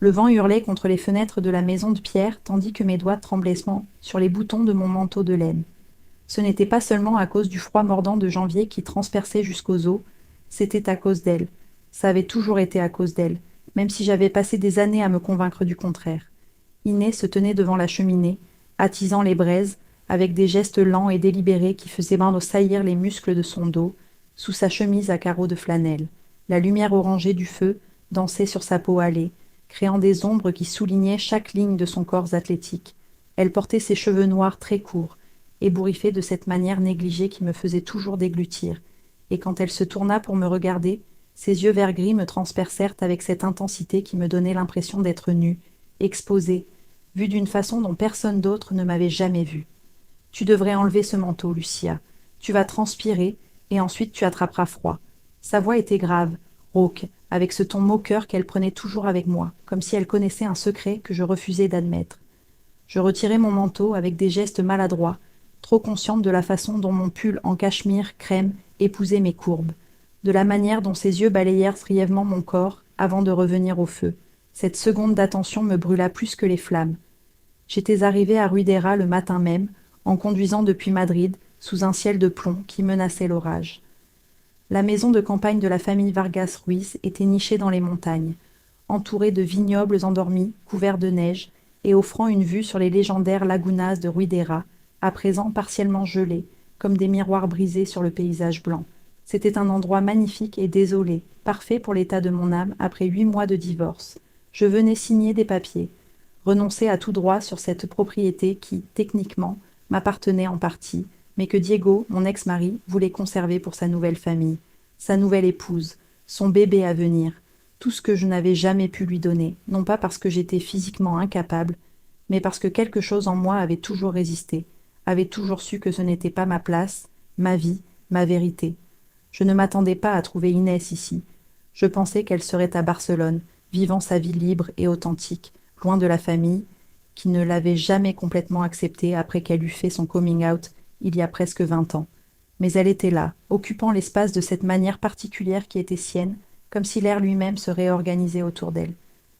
Le vent hurlait contre les fenêtres de la maison de pierre, tandis que mes doigts tremblaient sur les boutons de mon manteau de laine. Ce n'était pas seulement à cause du froid mordant de janvier qui transperçait jusqu'aux os, c'était à cause d'elle. Ça avait toujours été à cause d'elle, même si j'avais passé des années à me convaincre du contraire. Inès se tenait devant la cheminée, attisant les braises, avec des gestes lents et délibérés qui faisaient saillir les muscles de son dos, sous sa chemise à carreaux de flanelle. La lumière orangée du feu dansait sur sa peau hâlée, créant des ombres qui soulignaient chaque ligne de son corps athlétique. Elle portait ses cheveux noirs très courts, ébouriffés de cette manière négligée qui me faisait toujours déglutir, et quand elle se tourna pour me regarder, ses yeux vert gris me transpercèrent avec cette intensité qui me donnait l'impression d'être nue, exposée, vue d'une façon dont personne d'autre ne m'avait jamais vue. Tu devrais enlever ce manteau, Lucia. Tu vas transpirer, et ensuite tu attraperas froid. Sa voix était grave, rauque, avec ce ton moqueur qu'elle prenait toujours avec moi, comme si elle connaissait un secret que je refusais d'admettre. Je retirai mon manteau avec des gestes maladroits, trop consciente de la façon dont mon pull en cachemire crème épousait mes courbes, de la manière dont ses yeux balayèrent brièvement mon corps avant de revenir au feu. Cette seconde d'attention me brûla plus que les flammes. J'étais arrivée à Ruidera le matin même, en conduisant depuis Madrid, sous un ciel de plomb qui menaçait l'orage. La maison de campagne de la famille Vargas Ruiz était nichée dans les montagnes, entourée de vignobles endormis, couverts de neige, et offrant une vue sur les légendaires lagunas de Ruidera, à présent partiellement gelées, comme des miroirs brisés sur le paysage blanc. C'était un endroit magnifique et désolé, parfait pour l'état de mon âme après 8 mois de divorce. Je venais signer des papiers, renoncer à tout droit sur cette propriété qui, techniquement, m'appartenait en partie, mais que Diego, mon ex-mari, voulait conserver pour sa nouvelle famille, sa nouvelle épouse, son bébé à venir, tout ce que je n'avais jamais pu lui donner, non pas parce que j'étais physiquement incapable, mais parce que quelque chose en moi avait toujours résisté, avait toujours su que ce n'était pas ma place, ma vie, ma vérité. Je ne m'attendais pas à trouver Inès ici. Je pensais qu'elle serait à Barcelone, vivant sa vie libre et authentique, loin de la famille, qui ne l'avait jamais complètement acceptée après qu'elle eut fait son coming out il y a presque 20 ans. Mais elle était là, occupant l'espace de cette manière particulière qui était sienne, comme si l'air lui-même se réorganisait autour d'elle.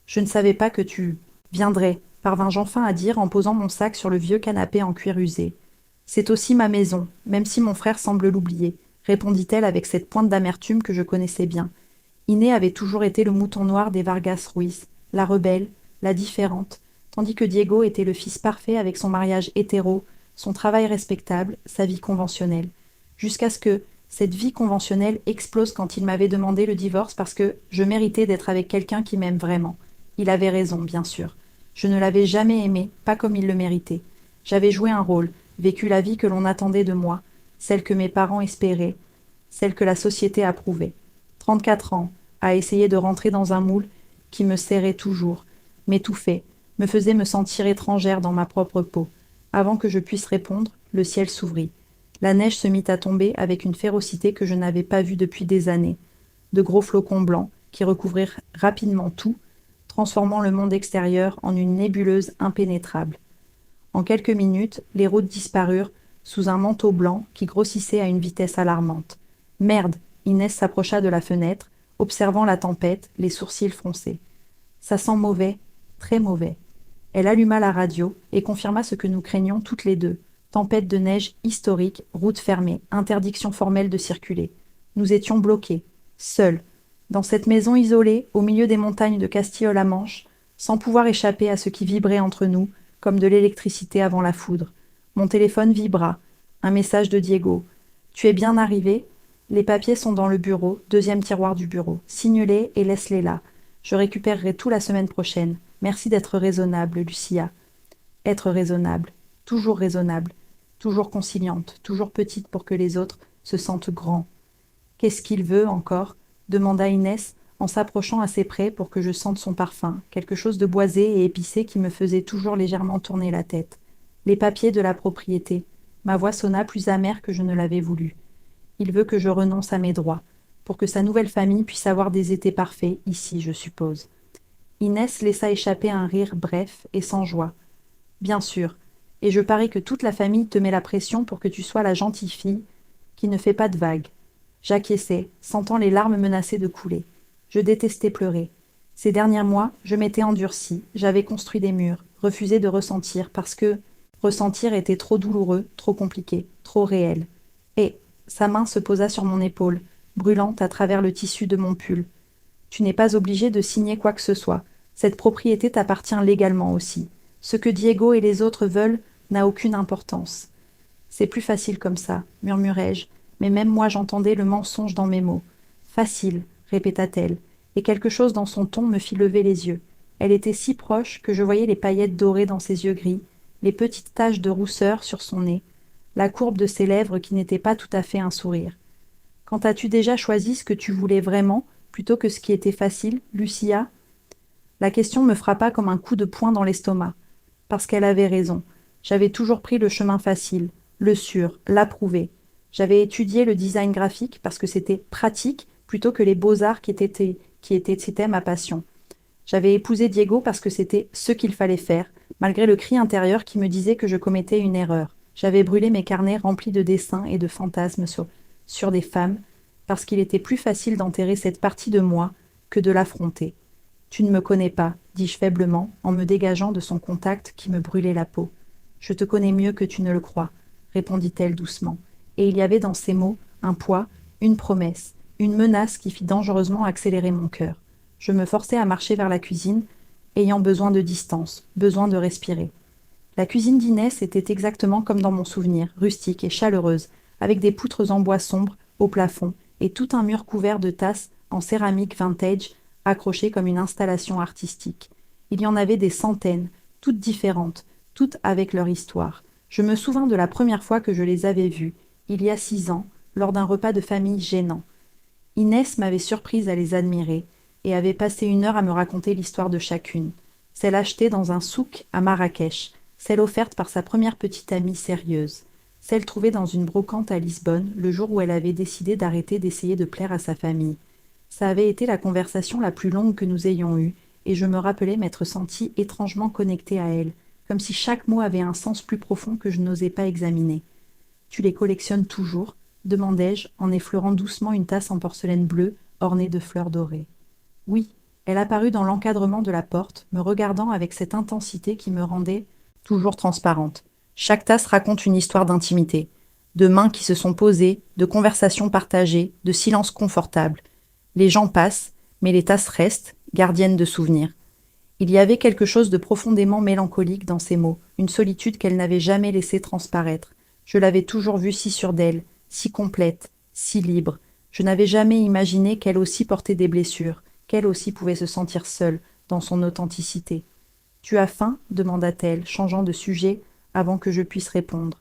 Je ne savais pas que tu viendrais, parvins-je enfin à dire en posant mon sac sur le vieux canapé en cuir usé. C'est aussi ma maison, même si mon frère semble l'oublier, répondit-elle avec cette pointe d'amertume que je connaissais bien. Iné avait toujours été le mouton noir des Vargas Ruiz, la rebelle, la différente, tandis que Diego était le fils parfait avec son mariage hétéro, son travail respectable, sa vie conventionnelle. Jusqu'à ce que cette vie conventionnelle explose quand il m'avait demandé le divorce parce que je méritais d'être avec quelqu'un qui m'aime vraiment. Il avait raison, bien sûr. Je ne l'avais jamais aimé, pas comme il le méritait. J'avais joué un rôle, vécu la vie que l'on attendait de moi, celle que mes parents espéraient, celle que la société approuvait. 34 ans, à essayer de rentrer dans un moule qui me serrait toujours, m'étouffait, me faisait me sentir étrangère dans ma propre peau. Avant que je puisse répondre, le ciel s'ouvrit. La neige se mit à tomber avec une férocité que je n'avais pas vue depuis des années. De gros flocons blancs qui recouvrirent rapidement tout, transformant le monde extérieur en une nébuleuse impénétrable. En quelques minutes, les routes disparurent sous un manteau blanc qui grossissait à une vitesse alarmante. Merde! Inès s'approcha de la fenêtre, observant la tempête, les sourcils froncés. Ça sent mauvais, très mauvais. Elle alluma la radio et confirma ce que nous craignions toutes les deux. Tempête de neige historique, route fermée, interdiction formelle de circuler. Nous étions bloqués, seuls, dans cette maison isolée, au milieu des montagnes de Castille-la-Manche, sans pouvoir échapper à ce qui vibrait entre nous, comme de l'électricité avant la foudre. Mon téléphone vibra. Un message de Diego. Tu es bien arrivé? Les papiers sont dans le bureau, deuxième tiroir du bureau. Signe-les et laisse-les là. Je récupérerai tout la semaine prochaine. Merci d'être raisonnable, Lucia. Être raisonnable, toujours conciliante, toujours petite pour que les autres se sentent grands. Qu'est-ce qu'il veut encore? Demanda Inès en s'approchant assez près pour que je sente son parfum, quelque chose de boisé et épicé qui me faisait toujours légèrement tourner la tête. Les papiers de la propriété. Ma voix sonna plus amère que je ne l'avais voulu. Il veut que je renonce à mes droits, pour que sa nouvelle famille puisse avoir des étés parfaits, ici, je suppose. Inès laissa échapper un rire bref et sans joie. Bien sûr, et je parie que toute la famille te met la pression pour que tu sois la gentille fille qui ne fait pas de vagues. J'acquiesçai, sentant les larmes menacer de couler. Je détestais pleurer. Ces derniers mois, je m'étais endurcie, j'avais construit des murs, refusé de ressentir parce que ressentir était trop douloureux, trop compliqué, trop réel. Et sa main se posa sur mon épaule, brûlante à travers le tissu de mon pull. Tu n'es pas obligé de signer quoi que ce soit. Cette propriété t'appartient légalement aussi. Ce que Diego et les autres veulent n'a aucune importance. C'est plus facile comme ça, murmurai-je, mais même moi j'entendais le mensonge dans mes mots. Facile, répéta-t-elle, et quelque chose dans son ton me fit lever les yeux. Elle était si proche que je voyais les paillettes dorées dans ses yeux gris, les petites taches de rousseur sur son nez, la courbe de ses lèvres qui n'était pas tout à fait un sourire. Quand as-tu déjà choisi ce que tu voulais vraiment, plutôt que ce qui était facile, Lucia? La question me frappa comme un coup de poing dans l'estomac. Parce qu'elle avait raison. J'avais toujours pris le chemin facile, le sûr, l'approuvé. J'avais étudié le design graphique parce que c'était pratique plutôt que les beaux-arts c'était ma passion. J'avais épousé Diego parce que c'était ce qu'il fallait faire, malgré le cri intérieur qui me disait que je commettais une erreur. J'avais brûlé mes carnets remplis de dessins et de fantasmes sur des femmes, parce qu'il était plus facile d'enterrer cette partie de moi que de l'affronter. Tu ne me connais pas, dis-je faiblement, en me dégageant de son contact qui me brûlait la peau. Je te connais mieux que tu ne le crois, répondit-elle doucement, et il y avait dans ces mots un poids, une promesse, une menace qui fit dangereusement accélérer mon cœur. Je me forçai à marcher vers la cuisine, ayant besoin de distance, besoin de respirer. La cuisine d'Inès était exactement comme dans mon souvenir, rustique et chaleureuse, avec des poutres en bois sombre au plafond et tout un mur couvert de tasses en céramique vintage accrochées comme une installation artistique. Il y en avait des centaines, toutes différentes, toutes avec leur histoire. Je me souvins de la première fois que je les avais vues, il y a 6 ans, lors d'un repas de famille gênant. Inès m'avait surprise à les admirer et avait passé 1 heure à me raconter l'histoire de chacune. Celle achetée dans un souk à Marrakech, celle offerte par sa première petite amie sérieuse, celle trouvée dans une brocante à Lisbonne le jour où elle avait décidé d'arrêter d'essayer de plaire à sa famille. Ça avait été la conversation la plus longue que nous ayons eue, et je me rappelais m'être sentie étrangement connectée à elle, comme si chaque mot avait un sens plus profond que je n'osais pas examiner. Tu les collectionnes toujours? Demandai-je, en effleurant doucement une tasse en porcelaine bleue, ornée de fleurs dorées. Oui, elle apparut dans l'encadrement de la porte, me regardant avec cette intensité qui me rendait toujours transparente. Chaque tasse raconte une histoire d'intimité, de mains qui se sont posées, de conversations partagées, de silences confortables. Les gens passent, mais les tasses restent, gardiennes de souvenirs. Il y avait quelque chose de profondément mélancolique dans ces mots, une solitude qu'elle n'avait jamais laissé transparaître. Je l'avais toujours vue si sûre d'elle, si complète, si libre. Je n'avais jamais imaginé qu'elle aussi portait des blessures, qu'elle aussi pouvait se sentir seule, dans son authenticité. Tu as faim? Demanda-t-elle, changeant de sujet avant que je puisse répondre.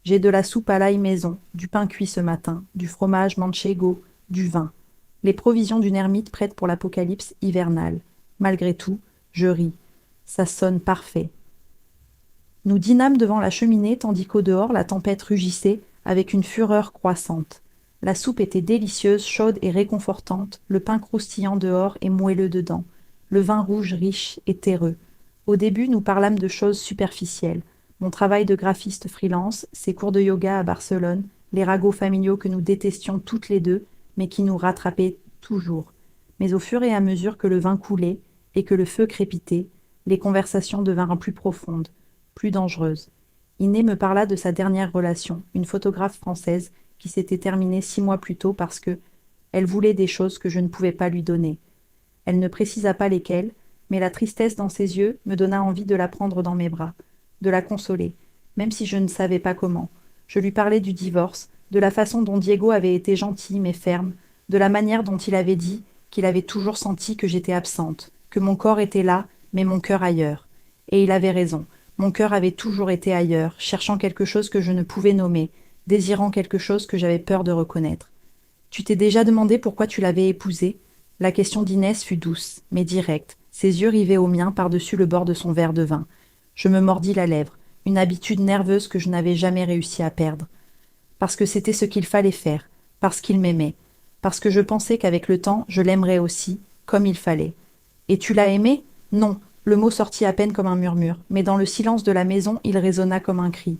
J'ai de la soupe à l'ail maison, du pain cuit ce matin, du fromage manchego, du vin. Les provisions d'une ermite prête pour l'apocalypse hivernale. Malgré tout, je ris. Ça sonne parfait. Nous dînâmes devant la cheminée tandis qu'au dehors la tempête rugissait avec une fureur croissante. La soupe était délicieuse, chaude et réconfortante, le pain croustillant dehors et moelleux dedans, le vin rouge riche et terreux. Au début, nous parlâmes de choses superficielles. Mon travail de graphiste freelance, ses cours de yoga à Barcelone, les ragots familiaux que nous détestions toutes les deux, mais qui nous rattrapaient toujours. Mais au fur et à mesure que le vin coulait et que le feu crépitait, les conversations devinrent plus profondes, plus dangereuses. Iné me parla de sa dernière relation, une photographe française qui s'était terminée 6 mois plus tôt parce que elle voulait des choses que je ne pouvais pas lui donner. Elle ne précisa pas lesquelles, mais la tristesse dans ses yeux me donna envie de la prendre dans mes bras, de la consoler, même si je ne savais pas comment. Je lui parlais du divorce, de la façon dont Diego avait été gentil mais ferme, de la manière dont il avait dit qu'il avait toujours senti que j'étais absente, que mon corps était là, mais mon cœur ailleurs. Et il avait raison. Mon cœur avait toujours été ailleurs, cherchant quelque chose que je ne pouvais nommer, désirant quelque chose que j'avais peur de reconnaître. Tu t'es déjà demandé pourquoi tu l'avais épousé? La question d'Inès fut douce, mais directe, ses yeux rivés aux miens par-dessus le bord de son verre de vin. Je me mordis la lèvre, une habitude nerveuse que je n'avais jamais réussi à perdre. Parce que c'était ce qu'il fallait faire, parce qu'il m'aimait, parce que je pensais qu'avec le temps, je l'aimerais aussi, comme il fallait. Et tu l'as aimé? Non, le mot sortit à peine comme un murmure, mais dans le silence de la maison, il résonna comme un cri.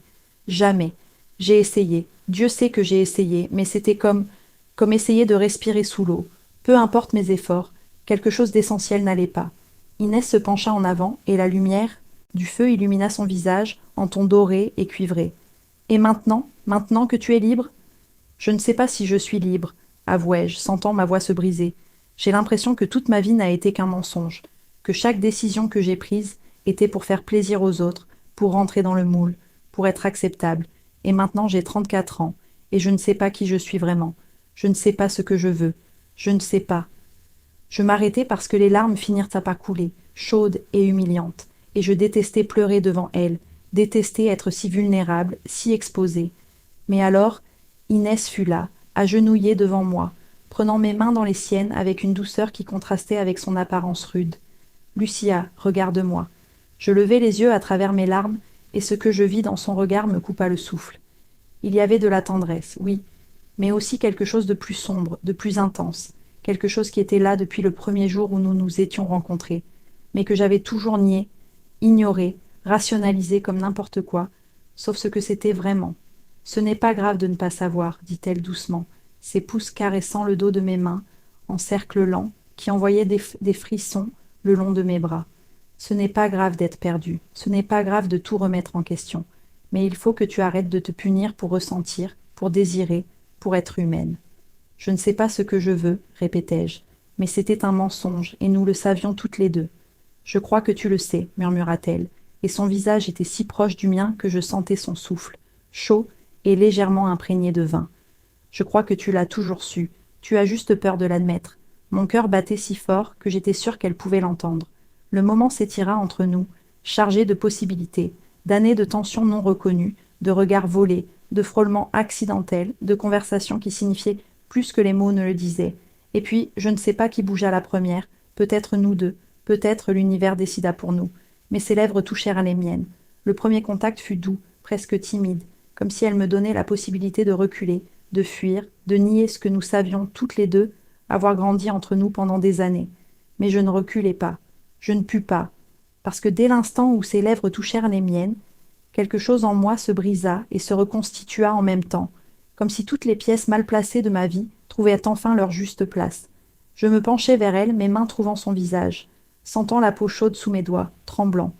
Jamais. J'ai essayé, Dieu sait que j'ai essayé, mais c'était comme essayer de respirer sous l'eau. Peu importe mes efforts, Quelque chose d'essentiel n'allait pas. Inès se pencha en avant, et la lumière du feu illumina son visage en tons dorés et cuivrés. Et maintenant, maintenant que tu es libre? Je ne sais pas si je suis libre, avouai-je, sentant ma voix se briser. J'ai l'impression que toute ma vie n'a été qu'un mensonge, que chaque décision que j'ai prise était pour faire plaisir aux autres, pour rentrer dans le moule, pour être acceptable. Et maintenant j'ai 34 ans, et je ne sais pas qui je suis vraiment. Je ne sais pas ce que je veux. Je ne sais pas. Je m'arrêtai parce que les larmes finirent à pas couler, chaudes et humiliantes, et je détestais pleurer devant elle, détestais être si vulnérable, si exposée. Mais alors, Inès fut là, agenouillée devant moi, prenant mes mains dans les siennes avec une douceur qui contrastait avec son apparence rude. Lucia, regarde-moi. Je levai les yeux à travers mes larmes, et ce que je vis dans son regard me coupa le souffle. Il y avait de la tendresse, oui, mais aussi quelque chose de plus sombre, de plus intense, quelque chose qui était là depuis le premier jour où nous nous étions rencontrés, mais que j'avais toujours nié, ignoré, rationalisé comme n'importe quoi, sauf ce que c'était vraiment. Ce n'est pas grave de ne pas savoir, dit-elle doucement, ses pouces caressant le dos de mes mains, en cercle lent, qui envoyait des frissons le long de mes bras. Ce n'est pas grave d'être perdu, ce n'est pas grave de tout remettre en question, mais il faut que tu arrêtes de te punir pour ressentir, pour désirer, pour être humaine. Je ne sais pas ce que je veux, répétai-je, mais c'était un mensonge, et nous le savions toutes les deux. Je crois que tu le sais, murmura-t-elle, et son visage était si proche du mien que je sentais son souffle, chaud et légèrement imprégné de vin. Je crois que tu l'as toujours su, tu as juste peur de l'admettre. Mon cœur battait si fort que j'étais sûre qu'elle pouvait l'entendre. Le moment s'étira entre nous, chargé de possibilités, d'années de tensions non reconnues, de regards volés, de frôlements accidentels, de conversations qui signifiaient plus que les mots ne le disaient. Et puis, je ne sais pas qui bougea la première, peut-être nous deux, peut-être l'univers décida pour nous, mais ses lèvres touchèrent à les miennes. Le premier contact fut doux, presque timide, comme si elle me donnait la possibilité de reculer, de fuir, de nier ce que nous savions toutes les deux avoir grandi entre nous pendant des années. Mais je ne reculai pas, je ne pus pas, parce que dès l'instant où ses lèvres touchèrent les miennes, quelque chose en moi se brisa et se reconstitua en même temps, comme si toutes les pièces mal placées de ma vie trouvaient enfin leur juste place. Je me penchai vers elle, mes mains trouvant son visage, sentant la peau chaude sous mes doigts, tremblant.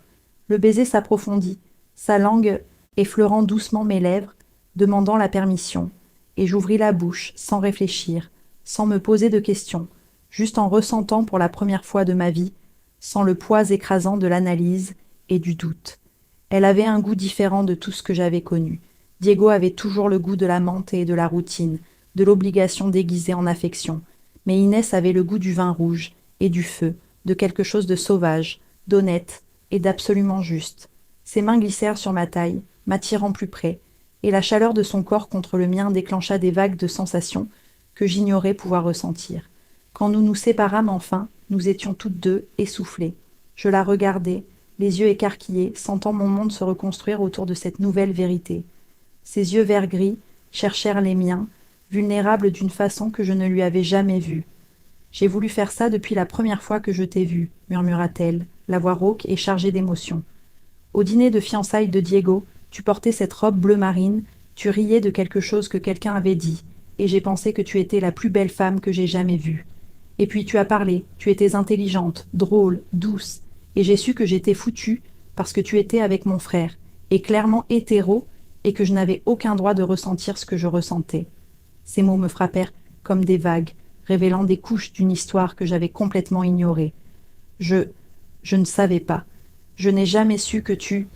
Le baiser s'approfondit, sa langue effleurant doucement mes lèvres, demandant la permission, et j'ouvris la bouche, sans réfléchir, sans me poser de questions, juste en ressentant pour la première fois de ma vie, sans le poids écrasant de l'analyse et du doute. Elle avait un goût différent de tout ce que j'avais connu. Diego avait toujours le goût de la menthe et de la routine, de l'obligation déguisée en affection, mais Inès avait le goût du vin rouge et du feu, de quelque chose de sauvage, d'honnête et d'absolument juste. Ses mains glissèrent sur ma taille, m'attirant plus près, et la chaleur de son corps contre le mien déclencha des vagues de sensations que j'ignorais pouvoir ressentir. Quand nous nous séparâmes enfin, nous étions toutes deux essoufflées. Je la regardais, les yeux écarquillés, sentant mon monde se reconstruire autour de cette nouvelle vérité. Ses yeux vert gris cherchèrent les miens, vulnérables d'une façon que je ne lui avais jamais vue. « J'ai voulu faire ça depuis la première fois que je t'ai vue, murmura-t-elle, la voix rauque et chargée d'émotion. Au dîner de fiançailles de Diego, tu portais cette robe bleu marine, tu riais de quelque chose que quelqu'un avait dit, et j'ai pensé que tu étais la plus belle femme que j'ai jamais vue. Et puis tu as parlé, tu étais intelligente, drôle, douce, et j'ai su que j'étais foutue parce que tu étais avec mon frère, et clairement hétéro, et que je n'avais aucun droit de ressentir ce que je ressentais. » Ces mots me frappèrent comme des vagues, révélant des couches d'une histoire que j'avais complètement ignorée. Je ne savais pas. Je n'ai jamais su que tu...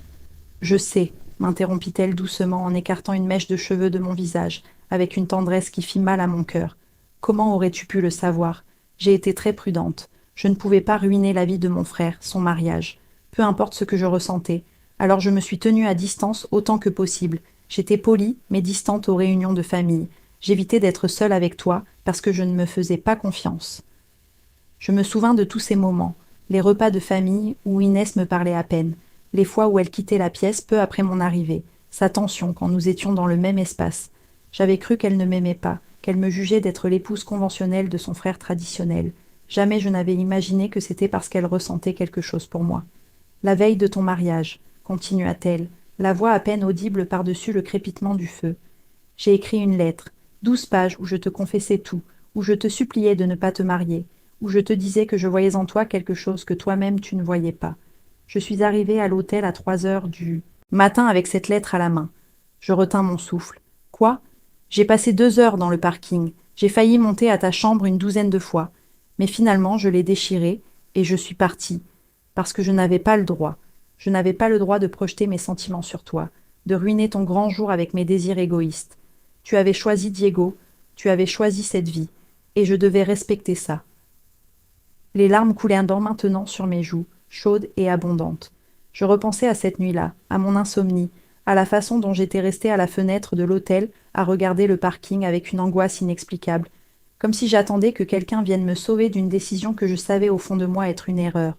Je sais, m'interrompit-elle doucement en écartant une mèche de cheveux de mon visage, avec une tendresse qui fit mal à mon cœur. Comment aurais-tu pu le savoir? J'ai été très prudente. Je ne pouvais pas ruiner la vie de mon frère, son mariage. Peu importe ce que je ressentais. Alors je me suis tenue à distance autant que possible. J'étais polie, mais distante aux réunions de famille. J'évitais d'être seule avec toi, parce que je ne me faisais pas confiance. Je me souvins de tous ces moments, les repas de famille où Inès me parlait à peine, les fois où elle quittait la pièce peu après mon arrivée, sa tension quand nous étions dans le même espace. J'avais cru qu'elle ne m'aimait pas, qu'elle me jugeait d'être l'épouse conventionnelle de son frère traditionnel. Jamais je n'avais imaginé que c'était parce qu'elle ressentait quelque chose pour moi. La veille de ton mariage, continua-t-elle, la voix à peine audible par-dessus le crépitement du feu. J'ai écrit une lettre, 12 pages où je te confessais tout, où je te suppliais de ne pas te marier, où je te disais que je voyais en toi quelque chose que toi-même tu ne voyais pas. Je suis arrivée à l'hôtel à 3 heures du matin avec cette lettre à la main. Je retins mon souffle. Quoi? J'ai passé 2 heures dans le parking. J'ai failli monter à ta chambre une douzaine de fois. Mais finalement, je l'ai déchirée et je suis partie. Parce que je n'avais pas le droit. Je n'avais pas le droit de projeter mes sentiments sur toi, de ruiner ton grand jour avec mes désirs égoïstes. Tu avais choisi Diego, tu avais choisi cette vie, et je devais respecter ça. Les larmes coulaient maintenant sur mes joues, chaudes et abondantes. Je repensais à cette nuit-là, à mon insomnie, à la façon dont j'étais restée à la fenêtre de l'hôtel à regarder le parking avec une angoisse inexplicable, comme si j'attendais que quelqu'un vienne me sauver d'une décision que je savais au fond de moi être une erreur.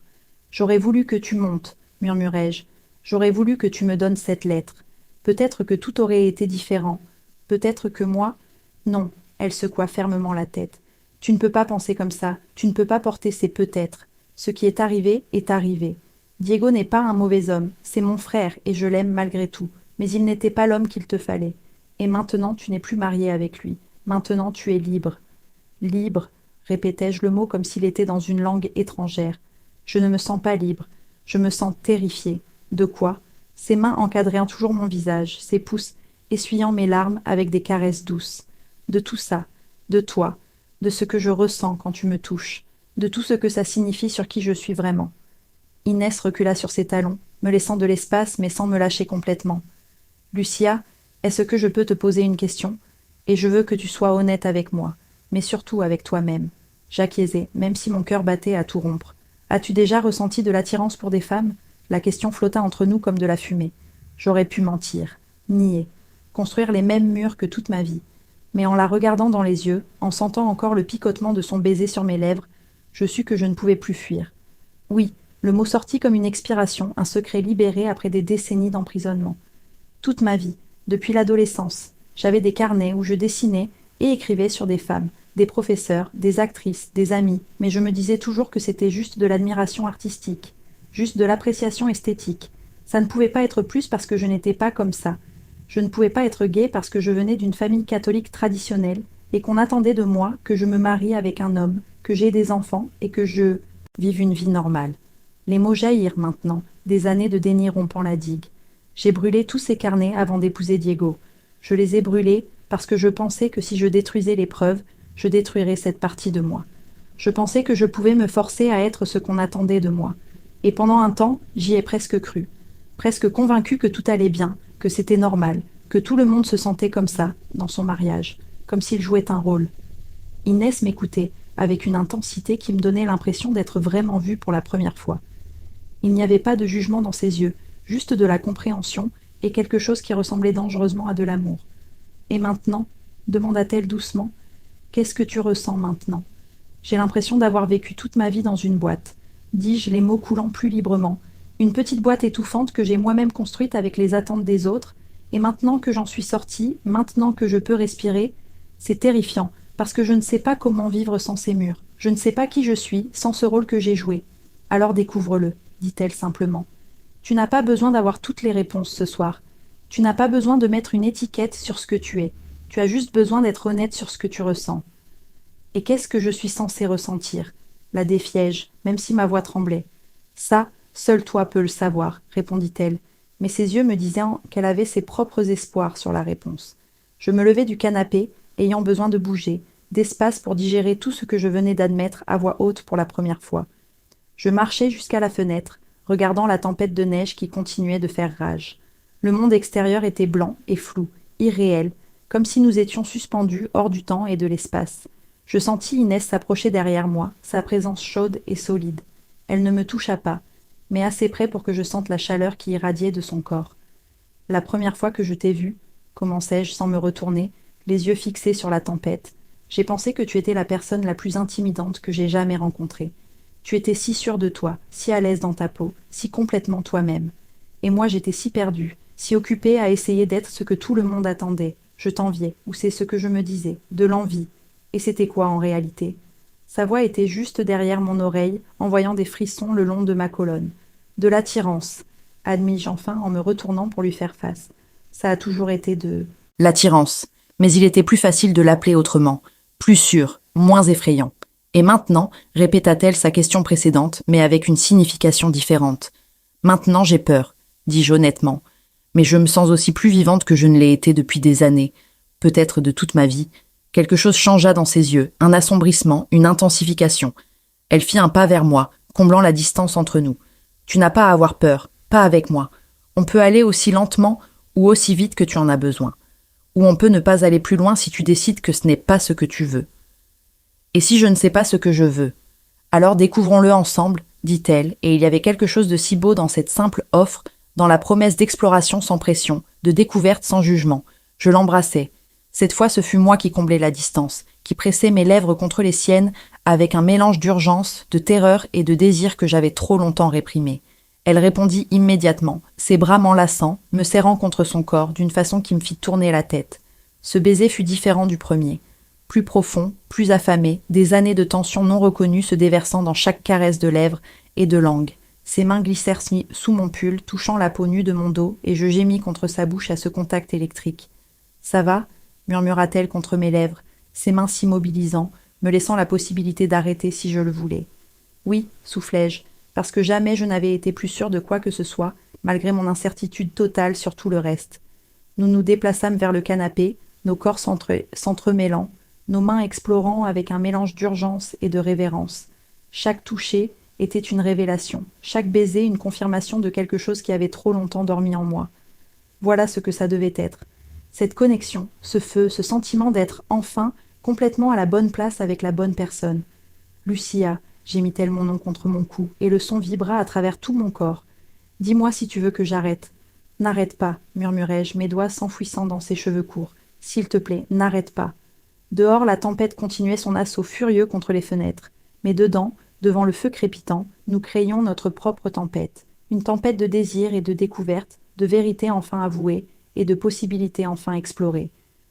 J'aurais voulu que tu montes, murmurai-je. J'aurais voulu que tu me donnes cette lettre. Peut-être que tout aurait été différent. Peut-être que moi... Non, elle secoua fermement la tête. Tu ne peux pas penser comme ça, tu ne peux pas porter ces peut-être. Ce qui est arrivé est arrivé. Diego n'est pas un mauvais homme, c'est mon frère et je l'aime malgré tout, mais il n'était pas l'homme qu'il te fallait. Et maintenant tu n'es plus marié avec lui. Maintenant tu es libre. Libre, répétai-je le mot comme s'il était dans une langue étrangère. Je ne me sens pas libre. Je me sens terrifiée. De quoi? Ses mains encadraient toujours mon visage, ses pouces essuyant mes larmes avec des caresses douces. De tout ça, de toi, de ce que je ressens quand tu me touches, de tout ce que ça signifie sur qui je suis vraiment. Inès recula sur ses talons, me laissant de l'espace mais sans me lâcher complètement. Lucia, est-ce que je peux te poser une question? Et je veux que tu sois honnête avec moi, mais surtout avec toi-même. J'acquiesçai, même si mon cœur battait à tout rompre. As-tu déjà ressenti de l'attirance pour des femmes? La question flotta entre nous comme de la fumée. J'aurais pu mentir, nier, construire les mêmes murs que toute ma vie. Mais en la regardant dans les yeux, en sentant encore le picotement de son baiser sur mes lèvres, je sus que je ne pouvais plus fuir. Oui, le mot sortit comme une expiration, un secret libéré après des décennies d'emprisonnement. Toute ma vie, depuis l'adolescence, j'avais des carnets où je dessinais et écrivais sur des femmes, des professeurs, des actrices, des amis, mais je me disais toujours que c'était juste de l'admiration artistique, juste de l'appréciation esthétique. Ça ne pouvait pas être plus parce que je n'étais pas comme ça. Je ne pouvais pas être gay parce que je venais d'une famille catholique traditionnelle et qu'on attendait de moi que je me marie avec un homme, que j'aie des enfants et que je vive une vie normale. Les mots jaillirent maintenant, des années de déni rompant la digue. J'ai brûlé tous ces carnets avant d'épouser Diego. Je les ai brûlés parce que je pensais que si je détruisais les preuves, je détruirais cette partie de moi. Je pensais que je pouvais me forcer à être ce qu'on attendait de moi. Et pendant un temps, j'y ai presque cru. Presque convaincu que tout allait bien, que c'était normal, que tout le monde se sentait comme ça, dans son mariage, comme s'il jouait un rôle. Inès m'écoutait, avec une intensité qui me donnait l'impression d'être vraiment vue pour la première fois. Il n'y avait pas de jugement dans ses yeux, juste de la compréhension et quelque chose qui ressemblait dangereusement à de l'amour. Et maintenant, demanda-t-elle doucement, qu'est-ce que tu ressens maintenant? J'ai l'impression d'avoir vécu toute ma vie dans une boîte, dis-je, les mots coulant plus librement, une petite boîte étouffante que j'ai moi-même construite avec les attentes des autres, et maintenant que j'en suis sortie, maintenant que je peux respirer, c'est terrifiant, parce que je ne sais pas comment vivre sans ces murs, je ne sais pas qui je suis sans ce rôle que j'ai joué. Alors découvre-le, dit-elle simplement. Tu n'as pas besoin d'avoir toutes les réponses ce soir. Tu n'as pas besoin de mettre une étiquette sur ce que tu es. Tu as juste besoin d'être honnête sur ce que tu ressens. Et qu'est-ce que je suis censée ressentir? La défiai-je, même si ma voix tremblait. Ça, seul toi peux le savoir, répondit-elle, mais ses yeux me disaient qu'elle avait ses propres espoirs sur la réponse. Je me levai du canapé, ayant besoin de bouger, d'espace pour digérer tout ce que je venais d'admettre à voix haute pour la première fois. Je marchai jusqu'à la fenêtre, regardant la tempête de neige qui continuait de faire rage. Le monde extérieur était blanc et flou, irréel, comme si nous étions suspendus hors du temps et de l'espace. Je sentis Inès s'approcher derrière moi, sa présence chaude et solide. Elle ne me toucha pas, mais assez près pour que je sente la chaleur qui irradiait de son corps. La première fois que je t'ai vue, commençai-je sans me retourner, les yeux fixés sur la tempête, j'ai pensé que tu étais la personne la plus intimidante que j'ai jamais rencontrée. Tu étais si sûre de toi, si à l'aise dans ta peau, si complètement toi-même. Et moi j'étais si perdue, si occupée à essayer d'être ce que tout le monde attendait. Je t'enviais, ou c'est ce que je me disais, de l'envie. Et c'était quoi en réalité? Sa voix était juste derrière mon oreille, envoyant des frissons le long de ma colonne. De l'attirance, admis-je enfin en me retournant pour lui faire face. Ça a toujours été de... L'attirance, mais il était plus facile de l'appeler autrement, plus sûr, moins effrayant. Et maintenant, répéta-t-elle sa question précédente, mais avec une signification différente. Maintenant j'ai peur, dis-je honnêtement. Mais je me sens aussi plus vivante que je ne l'ai été depuis des années, peut-être de toute ma vie. Quelque chose changea dans ses yeux, un assombrissement, une intensification. Elle fit un pas vers moi, comblant la distance entre nous. Tu n'as pas à avoir peur, pas avec moi. On peut aller aussi lentement ou aussi vite que tu en as besoin. Ou on peut ne pas aller plus loin si tu décides que ce n'est pas ce que tu veux. Et si je ne sais pas ce que je veux? Alors découvrons-le ensemble, dit-elle, et il y avait quelque chose de si beau dans cette simple offre, dans la promesse d'exploration sans pression, de découverte sans jugement. Je l'embrassai. Cette fois, ce fut moi qui comblai la distance, qui pressais mes lèvres contre les siennes avec un mélange d'urgence, de terreur et de désir que j'avais trop longtemps réprimé. Elle répondit immédiatement, ses bras m'enlaçant, me serrant contre son corps d'une façon qui me fit tourner la tête. Ce baiser fut différent du premier. Plus profond, plus affamé, des années de tension non reconnue se déversant dans chaque caresse de lèvres et de langue. Ses mains glissèrent sous mon pull, touchant la peau nue de mon dos, et je gémis contre sa bouche à ce contact électrique. « Ça va ?» murmura-t-elle contre mes lèvres, ses mains s'immobilisant, me laissant la possibilité d'arrêter si je le voulais. « Oui, soufflai-je, parce que jamais je n'avais été plus sûre de quoi que ce soit, malgré mon incertitude totale sur tout le reste. » Nous nous déplaçâmes vers le canapé, nos corps s'entremêlant, nos mains explorant avec un mélange d'urgence et de révérence. Chaque toucher était une révélation, chaque baiser une confirmation de quelque chose qui avait trop longtemps dormi en moi. Voilà ce que ça devait être. Cette connexion, ce feu, ce sentiment d'être enfin complètement à la bonne place avec la bonne personne. « Lucia », gémit-elle mon nom contre mon cou, et le son vibra à travers tout mon corps. « Dis-moi si tu veux que j'arrête. »« N'arrête pas, murmurai-je, mes doigts s'enfouissant dans ses cheveux courts. S'il te plaît, n'arrête pas. » Dehors, la tempête continuait son assaut furieux contre les fenêtres. Mais dedans, devant le feu crépitant, nous créions notre propre tempête. Une tempête de désir et de découverte, de vérité enfin avouée et de possibilités enfin explorées.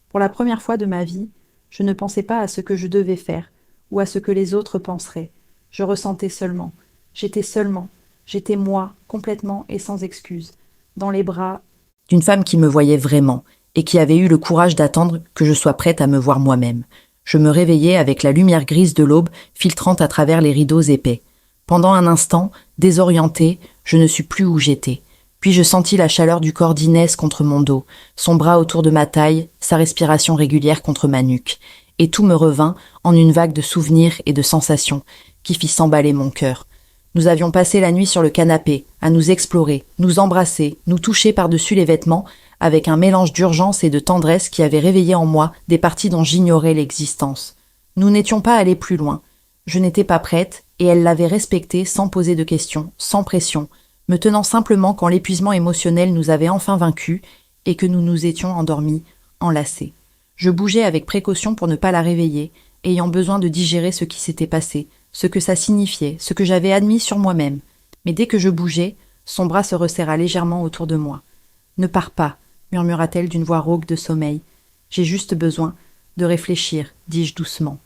Pour la première fois de ma vie, je ne pensais pas à ce que je devais faire, ou à ce que les autres penseraient. Je ressentais seulement. J'étais moi, complètement et sans excuse, dans les bras d'une femme qui me voyait vraiment, et qui avait eu le courage d'attendre que je sois prête à me voir moi-même. Je me réveillai avec la lumière grise de l'aube filtrant à travers les rideaux épais. Pendant un instant, désorientée, je ne sus plus où j'étais. Puis je sentis la chaleur du corps d'Inès contre mon dos, son bras autour de ma taille, sa respiration régulière contre ma nuque. Et tout me revint en une vague de souvenirs et de sensations qui fit s'emballer mon cœur. Nous avions passé la nuit sur le canapé, à nous explorer, nous embrasser, nous toucher par-dessus les vêtements, avec un mélange d'urgence et de tendresse qui avait réveillé en moi des parties dont j'ignorais l'existence. Nous n'étions pas allés plus loin. Je n'étais pas prête, et elle l'avait respecté sans poser de questions, sans pression, me tenant simplement quand l'épuisement émotionnel nous avait enfin vaincus et que nous nous étions endormis, enlacés. Je bougeais avec précaution pour ne pas la réveiller, ayant besoin de digérer ce qui s'était passé, ce que ça signifiait, ce que j'avais admis sur moi-même. Mais dès que je bougeais, son bras se resserra légèrement autour de moi. « Ne pars pas », murmura-t-elle d'une voix rauque de sommeil. « J'ai juste besoin de réfléchir, dis-je doucement. »«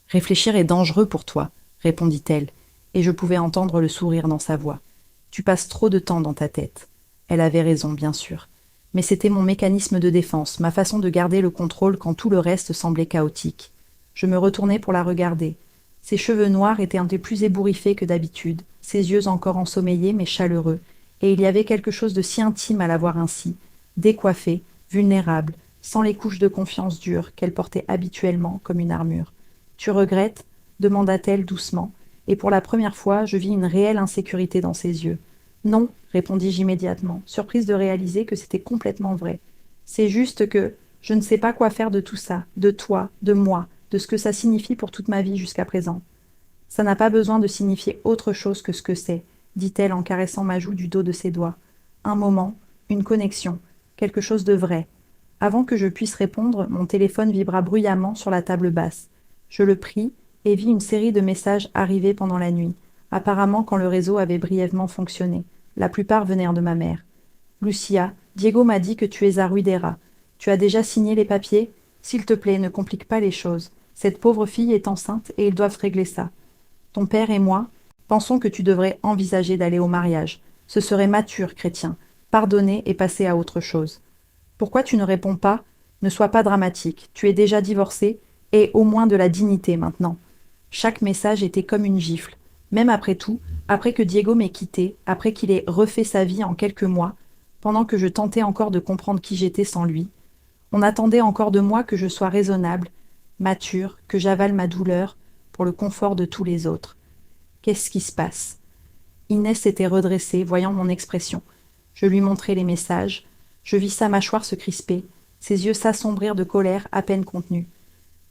Réfléchir est dangereux pour toi, » répondit-elle, et je pouvais entendre le sourire dans sa voix. « Tu passes trop de temps dans ta tête. » Elle avait raison, bien sûr. Mais c'était mon mécanisme de défense, ma façon de garder le contrôle quand tout le reste semblait chaotique. Je me retournai pour la regarder. Ses cheveux noirs étaient un peu plus ébouriffés que d'habitude, ses yeux encore ensommeillés mais chaleureux, et il y avait quelque chose de si intime à la voir ainsi, décoiffée, vulnérable, sans les couches de confiance dures qu'elle portait habituellement comme une armure. « Tu regrettes ?» demanda-t-elle doucement, et pour la première fois, je vis une réelle insécurité dans ses yeux. « Non », répondis-je immédiatement, surprise de réaliser que c'était complètement vrai. « C'est juste que je ne sais pas quoi faire de tout ça, de toi, de moi, de ce que ça signifie pour toute ma vie jusqu'à présent. » « Ça n'a pas besoin de signifier autre chose que ce que c'est, » dit-elle en caressant ma joue du dos de ses doigts. « Un moment, une connexion, quelque chose de vrai. » Avant que je puisse répondre, mon téléphone vibra bruyamment sur la table basse. Je le pris et vis une série de messages arriver pendant la nuit, apparemment quand le réseau avait brièvement fonctionné. La plupart venèrent de ma mère. « Lucia, Diego m'a dit que tu es à Ruidera. Tu as déjà signé les papiers ? S'il te plaît, ne complique pas les choses. Cette pauvre fille est enceinte et ils doivent régler ça. Ton père et moi pensons que tu devrais envisager d'aller au mariage. Ce serait mature, chrétien. Pardonner et passer à autre chose. Pourquoi tu ne réponds pas ? Ne sois pas dramatique. Tu es déjà divorcé et au moins de la dignité maintenant. Chaque message était comme une gifle. Même après tout, après que Diego m'ait quitté, après qu'il ait refait sa vie en quelques mois, pendant que je tentais encore de comprendre qui j'étais sans lui, on attendait encore de moi que je sois raisonnable, mature, que j'avale ma douleur pour le confort de tous les autres. Qu'est-ce qui se passe? Inès s'était redressée, voyant mon expression. Je lui montrai les messages. Je vis sa mâchoire se crisper, ses yeux s'assombrir de colère à peine contenue.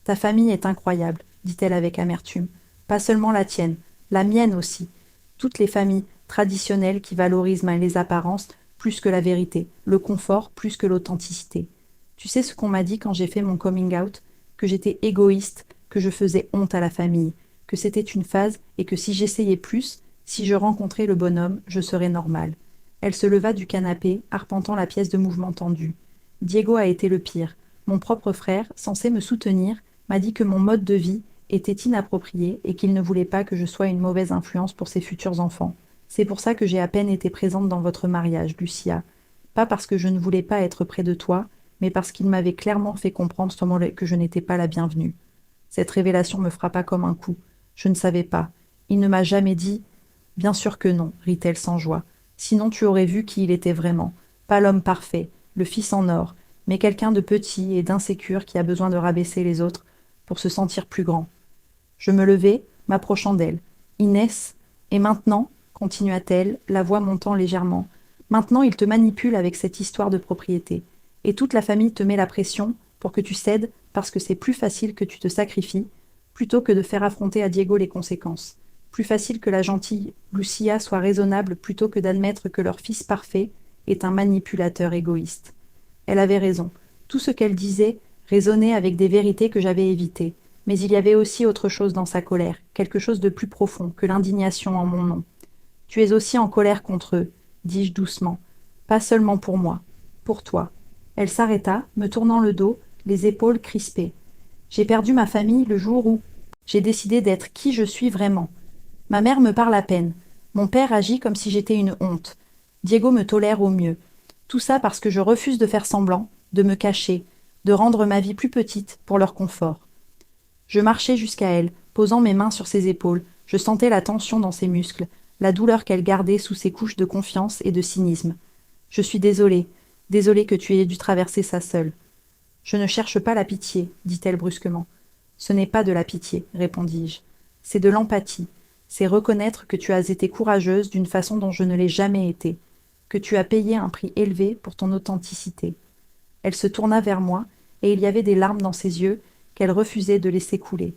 Ta famille est incroyable, dit-elle avec amertume. Pas seulement la tienne, la mienne aussi. Toutes les familles traditionnelles qui valorisent les apparences plus que la vérité, le confort plus que l'authenticité. Tu sais ce qu'on m'a dit quand j'ai fait mon coming out? Que j'étais égoïste, que je faisais honte à la famille, que c'était une phase et que si j'essayais plus, si je rencontrais le bonhomme, je serais normale. Elle se leva du canapé, arpentant la pièce de mouvement tendu. Diego a été le pire. Mon propre frère, censé me soutenir, m'a dit que mon mode de vie était inapproprié et qu'il ne voulait pas que je sois une mauvaise influence pour ses futurs enfants. C'est pour ça que j'ai à peine été présente dans votre mariage, Lucia. Pas parce que je ne voulais pas être près de toi, mais parce qu'il m'avait clairement fait comprendre que je n'étais pas la bienvenue. Cette révélation me frappa comme un coup. Je ne savais pas. Il ne m'a jamais dit. Bien sûr que non, rit-elle sans joie. Sinon tu aurais vu qui il était vraiment. Pas l'homme parfait, le fils en or, mais quelqu'un de petit et d'insécure qui a besoin de rabaisser les autres pour se sentir plus grand. Je me levai, m'approchant d'elle. Inès, et maintenant, continua-t-elle, la voix montant légèrement, maintenant il te manipule avec cette histoire de propriété. Et toute la famille te met la pression pour que tu cèdes parce que c'est plus facile que tu te sacrifies, plutôt que de faire affronter à Diego les conséquences. Plus facile que la gentille Lucia soit raisonnable plutôt que d'admettre que leur fils parfait est un manipulateur égoïste. Elle avait raison. Tout ce qu'elle disait résonnait avec des vérités que j'avais évitées. Mais il y avait aussi autre chose dans sa colère, quelque chose de plus profond que l'indignation en mon nom. Tu es aussi en colère contre eux, dis-je doucement. Pas seulement pour moi, pour toi. Elle s'arrêta, me tournant le dos, les épaules crispées. J'ai perdu ma famille le jour où j'ai décidé d'être qui je suis vraiment. Ma mère me parle à peine. Mon père agit comme si j'étais une honte. Diego me tolère au mieux. Tout ça parce que je refuse de faire semblant, de me cacher, de rendre ma vie plus petite pour leur confort. Je marchai jusqu'à elle, posant mes mains sur ses épaules. Je sentais la tension dans ses muscles, la douleur qu'elle gardait sous ses couches de confiance et de cynisme. Je suis désolée, désolée que tu aies dû traverser ça seule. Je ne cherche pas la pitié, dit-elle brusquement. Ce n'est pas de la pitié, répondis-je. C'est de l'empathie. C'est reconnaître que tu as été courageuse d'une façon dont je ne l'ai jamais été, que tu as payé un prix élevé pour ton authenticité. Elle se tourna vers moi, et il y avait des larmes dans ses yeux qu'elle refusait de laisser couler.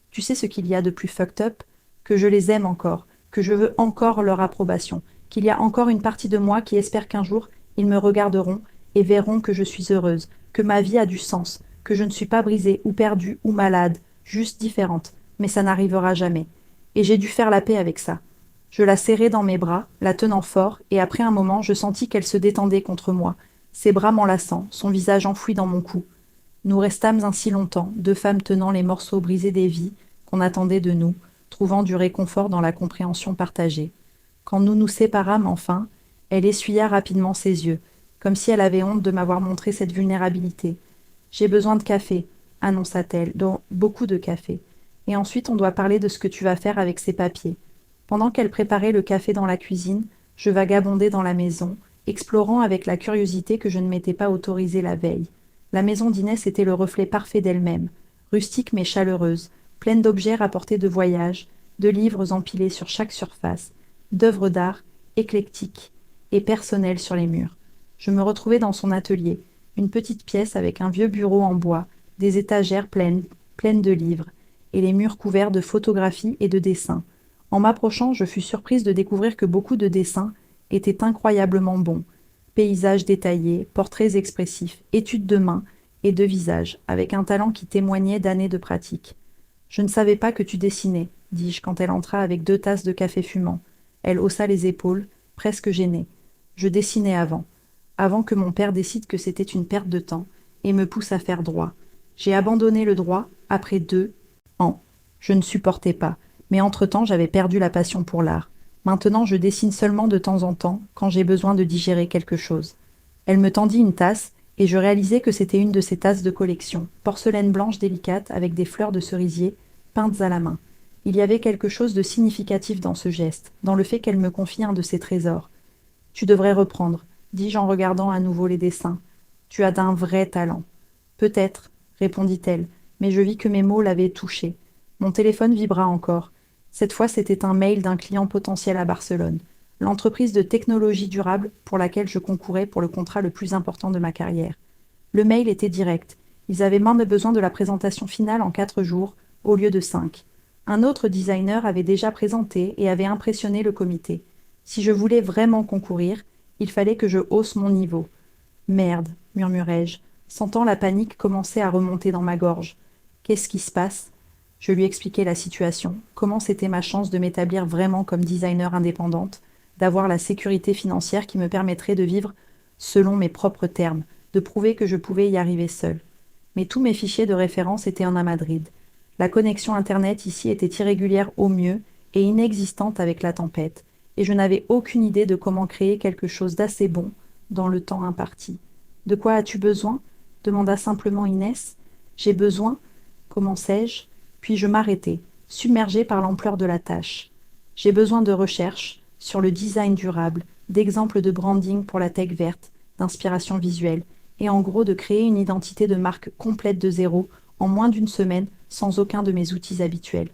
Tu sais ce qu'il y a de plus fucked up? Que je les aime encore, que je veux encore leur approbation, qu'il y a encore une partie de moi qui espère qu'un jour ils me regarderont et verront que je suis heureuse, que ma vie a du sens, que je ne suis pas brisée ou perdue ou malade, juste différente, mais ça n'arrivera jamais. Et j'ai dû faire la paix avec ça. Je la serrai dans mes bras, la tenant fort, et après un moment je sentis qu'elle se détendait contre moi, ses bras m'enlaçant, son visage enfoui dans mon cou. Nous restâmes ainsi longtemps, deux femmes tenant les morceaux brisés des vies qu'on attendait de nous, trouvant du réconfort dans la compréhension partagée. Quand nous nous séparâmes enfin, elle essuya rapidement ses yeux, comme si elle avait honte de m'avoir montré cette vulnérabilité. « J'ai besoin de café, annonça-t-elle, donc beaucoup de café. Et ensuite on doit parler de ce que tu vas faire avec ces papiers. Pendant qu'elle préparait le café dans la cuisine, je vagabondais dans la maison, explorant avec la curiosité que je ne m'étais pas autorisée la veille. La maison d'Inès était le reflet parfait d'elle-même, rustique mais chaleureuse, pleine d'objets rapportés de voyage, de livres empilés sur chaque surface, d'œuvres d'art éclectiques et personnelles sur les murs. Je me retrouvais dans son atelier, une petite pièce avec un vieux bureau en bois, des étagères pleines de livres, et les murs couverts de photographies et de dessins. En m'approchant, je fus surprise de découvrir que beaucoup de dessins étaient incroyablement bons. Paysages détaillés, portraits expressifs, études de main et de visage, avec un talent qui témoignait d'années de pratique. « Je ne savais pas que tu dessinais, dis-je quand elle entra avec 2 tasses de café fumant. Elle haussa les épaules, presque gênée. Je dessinais avant que mon père décide que c'était une perte de temps, et me pousse à faire droit. J'ai abandonné le droit après 2 ans. Je ne supportais pas, mais entre-temps j'avais perdu la passion pour l'art. Maintenant je dessine seulement de temps en temps, quand j'ai besoin de digérer quelque chose. Elle me tendit une tasse, et je réalisai que c'était une de ces tasses de collection, porcelaine blanche délicate avec des fleurs de cerisier, peintes à la main. Il y avait quelque chose de significatif dans ce geste, dans le fait qu'elle me confie un de ses trésors. Tu devrais reprendre, dis-je en regardant à nouveau les dessins. Tu as d'un vrai talent. Peut-être, répondit-elle, mais je vis que mes mots l'avaient touchée. Mon téléphone vibra encore. Cette fois, c'était un mail d'un client potentiel à Barcelone, l'entreprise de technologie durable pour laquelle je concourais pour le contrat le plus important de ma carrière. Le mail était direct. Ils avaient même besoin de la présentation finale en 4 jours, au lieu de 5. Un autre designer avait déjà présenté et avait impressionné le comité. Si je voulais vraiment concourir, il fallait que je hausse mon niveau. Merde, murmurai-je, sentant la panique commencer à remonter dans ma gorge. Qu'est-ce qui se passe? Je lui expliquai la situation, comment c'était ma chance de m'établir vraiment comme designer indépendante, d'avoir la sécurité financière qui me permettrait de vivre selon mes propres termes, de prouver que je pouvais y arriver seule. Mais tous mes fichiers de référence étaient à Madrid. La connexion Internet ici était irrégulière au mieux et inexistante avec la tempête, et je n'avais aucune idée de comment créer quelque chose d'assez bon dans le temps imparti. De quoi as-tu besoin? Demanda simplement Inès. J'ai besoin, commençai-je, puis je m'arrêtai, submergée par l'ampleur de la tâche. J'ai besoin de recherches sur le design durable, d'exemples de branding pour la tech verte, d'inspiration visuelle, et en gros de créer une identité de marque complète de zéro en moins d'une semaine sans aucun de mes outils habituels.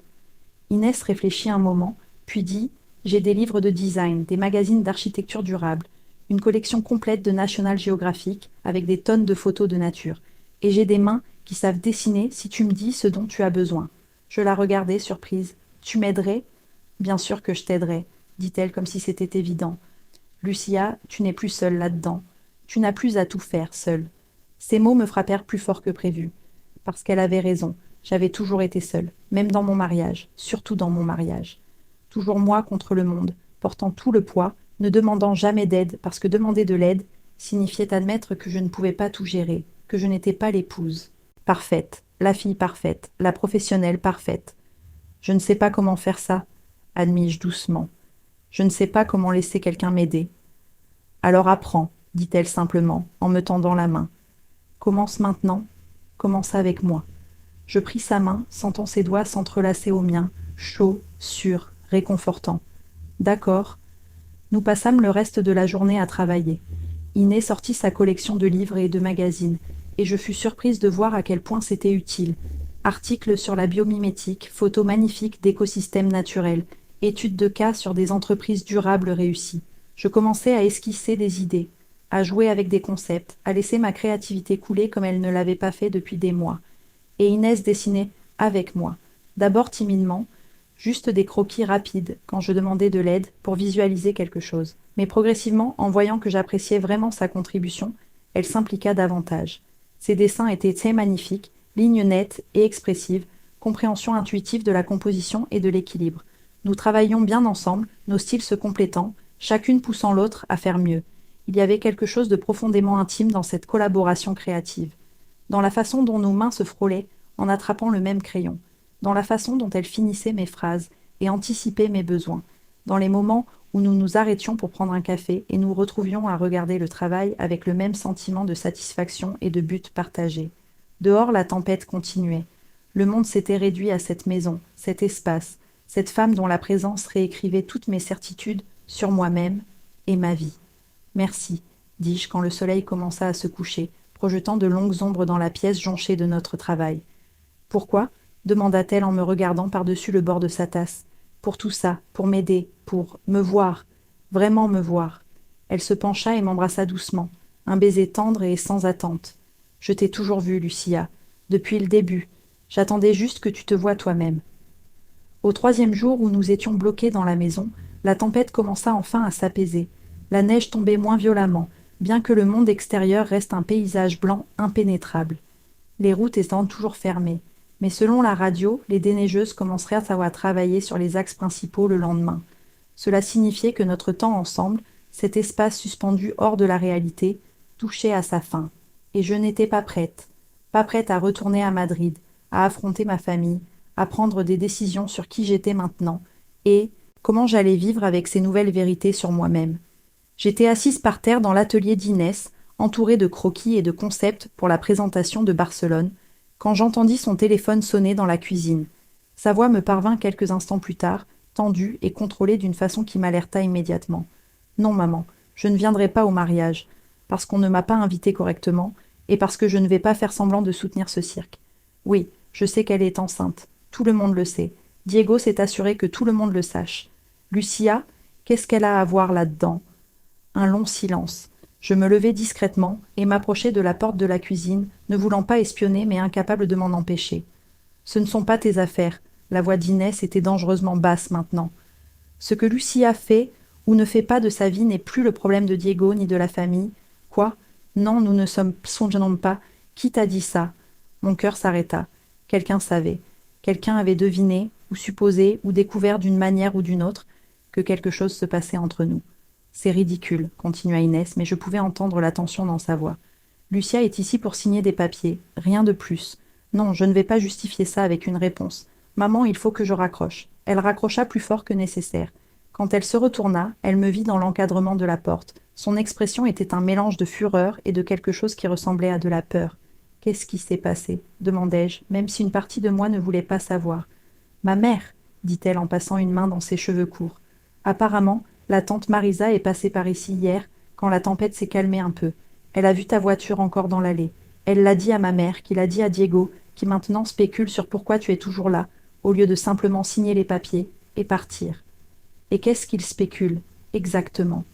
Inès réfléchit un moment, puis dit « J'ai des livres de design, des magazines d'architecture durable, une collection complète de National Geographic avec des tonnes de photos de nature, et j'ai des mains qui savent dessiner si tu me dis ce dont tu as besoin. » Je la regardai, surprise. « Tu m'aiderais ?»« Bien sûr que je t'aiderais, » dit-elle comme si c'était évident. « Lucia, tu n'es plus seule là-dedans. Tu n'as plus à tout faire seule. » Ces mots me frappèrent plus fort que prévu. Parce qu'elle avait raison. J'avais toujours été seule, même dans mon mariage, surtout dans mon mariage. Toujours moi contre le monde, portant tout le poids, ne demandant jamais d'aide, parce que demander de l'aide signifiait admettre que je ne pouvais pas tout gérer, que je n'étais pas l'épouse. Parfaite, la fille parfaite, la professionnelle parfaite. Je ne sais pas comment faire ça, admis-je doucement. Je ne sais pas comment laisser quelqu'un m'aider. Alors apprends, dit-elle simplement, en me tendant la main. Commence maintenant, commence avec moi. Je pris sa main, sentant ses doigts s'entrelacer aux miens, chauds, sûrs, réconfortants. D'accord. Nous passâmes le reste de la journée à travailler. Inès sortit sa collection de livres et de magazines, et je fus surprise de voir à quel point c'était utile. Articles sur la biomimétique, photos magnifiques d'écosystèmes naturels, études de cas sur des entreprises durables réussies. Je commençais à esquisser des idées, à jouer avec des concepts, à laisser ma créativité couler comme elle ne l'avait pas fait depuis des mois. Et Inès dessinait avec moi, d'abord timidement, juste des croquis rapides quand je demandais de l'aide pour visualiser quelque chose. Mais progressivement, en voyant que j'appréciais vraiment sa contribution, elle s'impliqua davantage. Ses dessins étaient très magnifiques, lignes nettes et expressives, compréhension intuitive de la composition et de l'équilibre. Nous travaillions bien ensemble, nos styles se complétant, chacune poussant l'autre à faire mieux. Il y avait quelque chose de profondément intime dans cette collaboration créative. Dans la façon dont nos mains se frôlaient en attrapant le même crayon, dans la façon dont elle finissait mes phrases et anticipait mes besoins, dans les moments où nous nous arrêtions pour prendre un café et nous retrouvions à regarder le travail avec le même sentiment de satisfaction et de but partagé. Dehors, la tempête continuait. Le monde s'était réduit à cette maison, cet espace, cette femme dont la présence réécrivait toutes mes certitudes sur moi-même et ma vie. Merci, dis-je quand le soleil commença à se coucher, projetant de longues ombres dans la pièce jonchée de notre travail. Pourquoi? Demanda-t-elle en me regardant par-dessus le bord de sa tasse. Pour tout ça, pour m'aider, pour me voir, vraiment me voir. Elle se pencha et m'embrassa doucement, un baiser tendre et sans attente. Je t'ai toujours vue, Lucia, depuis le début. J'attendais juste que tu te voies toi-même. Au 3e jour où nous étions bloqués dans la maison, la tempête commença enfin à s'apaiser. La neige tombait moins violemment, bien que le monde extérieur reste un paysage blanc impénétrable. Les routes étant toujours fermées. Mais selon la radio, les déneigeuses commenceraient à travailler sur les axes principaux le lendemain. Cela signifiait que notre temps ensemble, cet espace suspendu hors de la réalité, touchait à sa fin. Et je n'étais pas prête à retourner à Madrid, à affronter ma famille, à prendre des décisions sur qui j'étais maintenant, et comment j'allais vivre avec ces nouvelles vérités sur moi-même. J'étais assise par terre dans l'atelier d'Inès, entourée de croquis et de concepts pour la présentation de Barcelone, quand j'entendis son téléphone sonner dans la cuisine. Sa voix me parvint quelques instants plus tard, tendue et contrôlée d'une façon qui m'alerta immédiatement. Non, maman, je ne viendrai pas au mariage, parce qu'on ne m'a pas invitée correctement, et parce que je ne vais pas faire semblant de soutenir ce cirque. Oui, je sais qu'elle est enceinte. Tout le monde le sait. Diego s'est assuré que tout le monde le sache. Lucia, qu'est-ce qu'elle a à voir là-dedans? Un long silence. Je me levai discrètement et m'approchai de la porte de la cuisine, ne voulant pas espionner mais incapable de m'en empêcher. Ce ne sont pas tes affaires. La voix d'Inès était dangereusement basse maintenant. Ce que Lucia fait ou ne fait pas de sa vie n'est plus le problème de Diego ni de la famille. Quoi? Non, nous ne songeons pas. Qui t'a dit ça? Mon cœur s'arrêta. Quelqu'un savait. Quelqu'un avait deviné, ou supposé, ou découvert d'une manière ou d'une autre, que quelque chose se passait entre nous. C'est ridicule, continua Inès, mais je pouvais entendre la tension dans sa voix. Lucia est ici pour signer des papiers, rien de plus. Non, je ne vais pas justifier ça avec une réponse. Maman, il faut que je raccroche. Elle raccrocha plus fort que nécessaire. Quand elle se retourna, elle me vit dans l'encadrement de la porte. Son expression était un mélange de fureur et de quelque chose qui ressemblait à de la peur. Qu'est-ce qui s'est passé? Demandai-je, même si une partie de moi ne voulait pas savoir. Ma mère, dit-elle en passant une main dans ses cheveux courts. Apparemment, la tante Marisa est passée par ici hier, quand la tempête s'est calmée un peu. Elle a vu ta voiture encore dans l'allée. Elle l'a dit à ma mère, qui l'a dit à Diego, qui maintenant spécule sur pourquoi tu es toujours là, au lieu de simplement signer les papiers et partir. Et qu'est-ce qu'il spécule, exactement?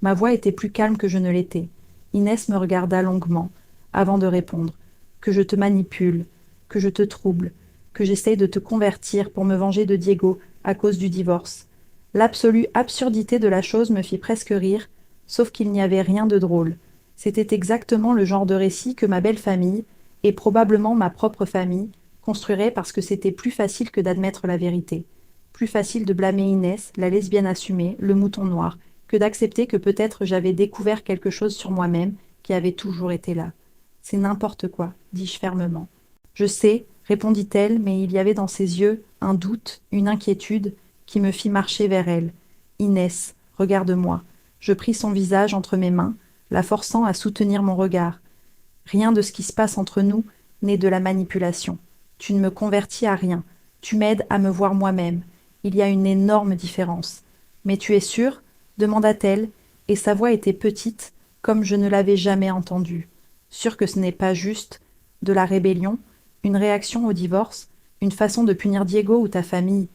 Ma voix était plus calme que je ne l'étais. Inès me regarda longuement, avant de répondre. Que je te manipule, que je te trouble, que j'essaye de te convertir pour me venger de Diego à cause du divorce. L'absolue absurdité de la chose me fit presque rire, sauf qu'il n'y avait rien de drôle. C'était exactement le genre de récit que ma belle famille, et probablement ma propre famille, construirait parce que c'était plus facile que d'admettre la vérité. Plus facile de blâmer Inès, la lesbienne assumée, le mouton noir, que d'accepter que peut-être j'avais découvert quelque chose sur moi-même qui avait toujours été là. C'est n'importe quoi, dis-je fermement. Je sais, répondit-elle, mais il y avait dans ses yeux un doute, une inquiétude, qui me fit marcher vers elle. Inès, regarde-moi. Je pris son visage entre mes mains, la forçant à soutenir mon regard. Rien de ce qui se passe entre nous n'est de la manipulation. Tu ne me convertis à rien. Tu m'aides à me voir moi-même. Il y a une énorme différence. Mais tu es sûre? Demanda-t-elle, et sa voix était petite, comme je ne l'avais jamais entendue. Sûre que ce n'est pas juste de la rébellion, une réaction au divorce, une façon de punir Diego ou ta famille.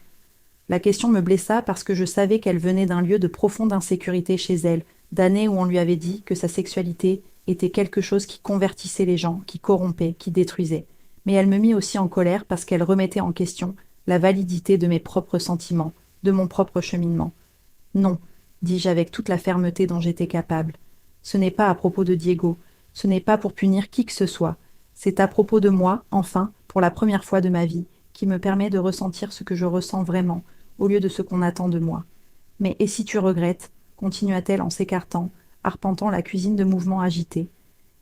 La question me blessa parce que je savais qu'elle venait d'un lieu de profonde insécurité chez elle, d'années où on lui avait dit que sa sexualité était quelque chose qui convertissait les gens, qui corrompait, qui détruisait. Mais elle me mit aussi en colère parce qu'elle remettait en question la validité de mes propres sentiments, de mon propre cheminement. Non, dis-je avec toute la fermeté dont j'étais capable. Ce n'est pas à propos de Diego, ce n'est pas pour punir qui que ce soit. C'est à propos de moi, enfin, pour la première fois de ma vie, qui me permet de ressentir ce que je ressens vraiment, au lieu de ce qu'on attend de moi. Mais et si tu regrettes, continua-t-elle en s'écartant, arpentant la cuisine de mouvements agités.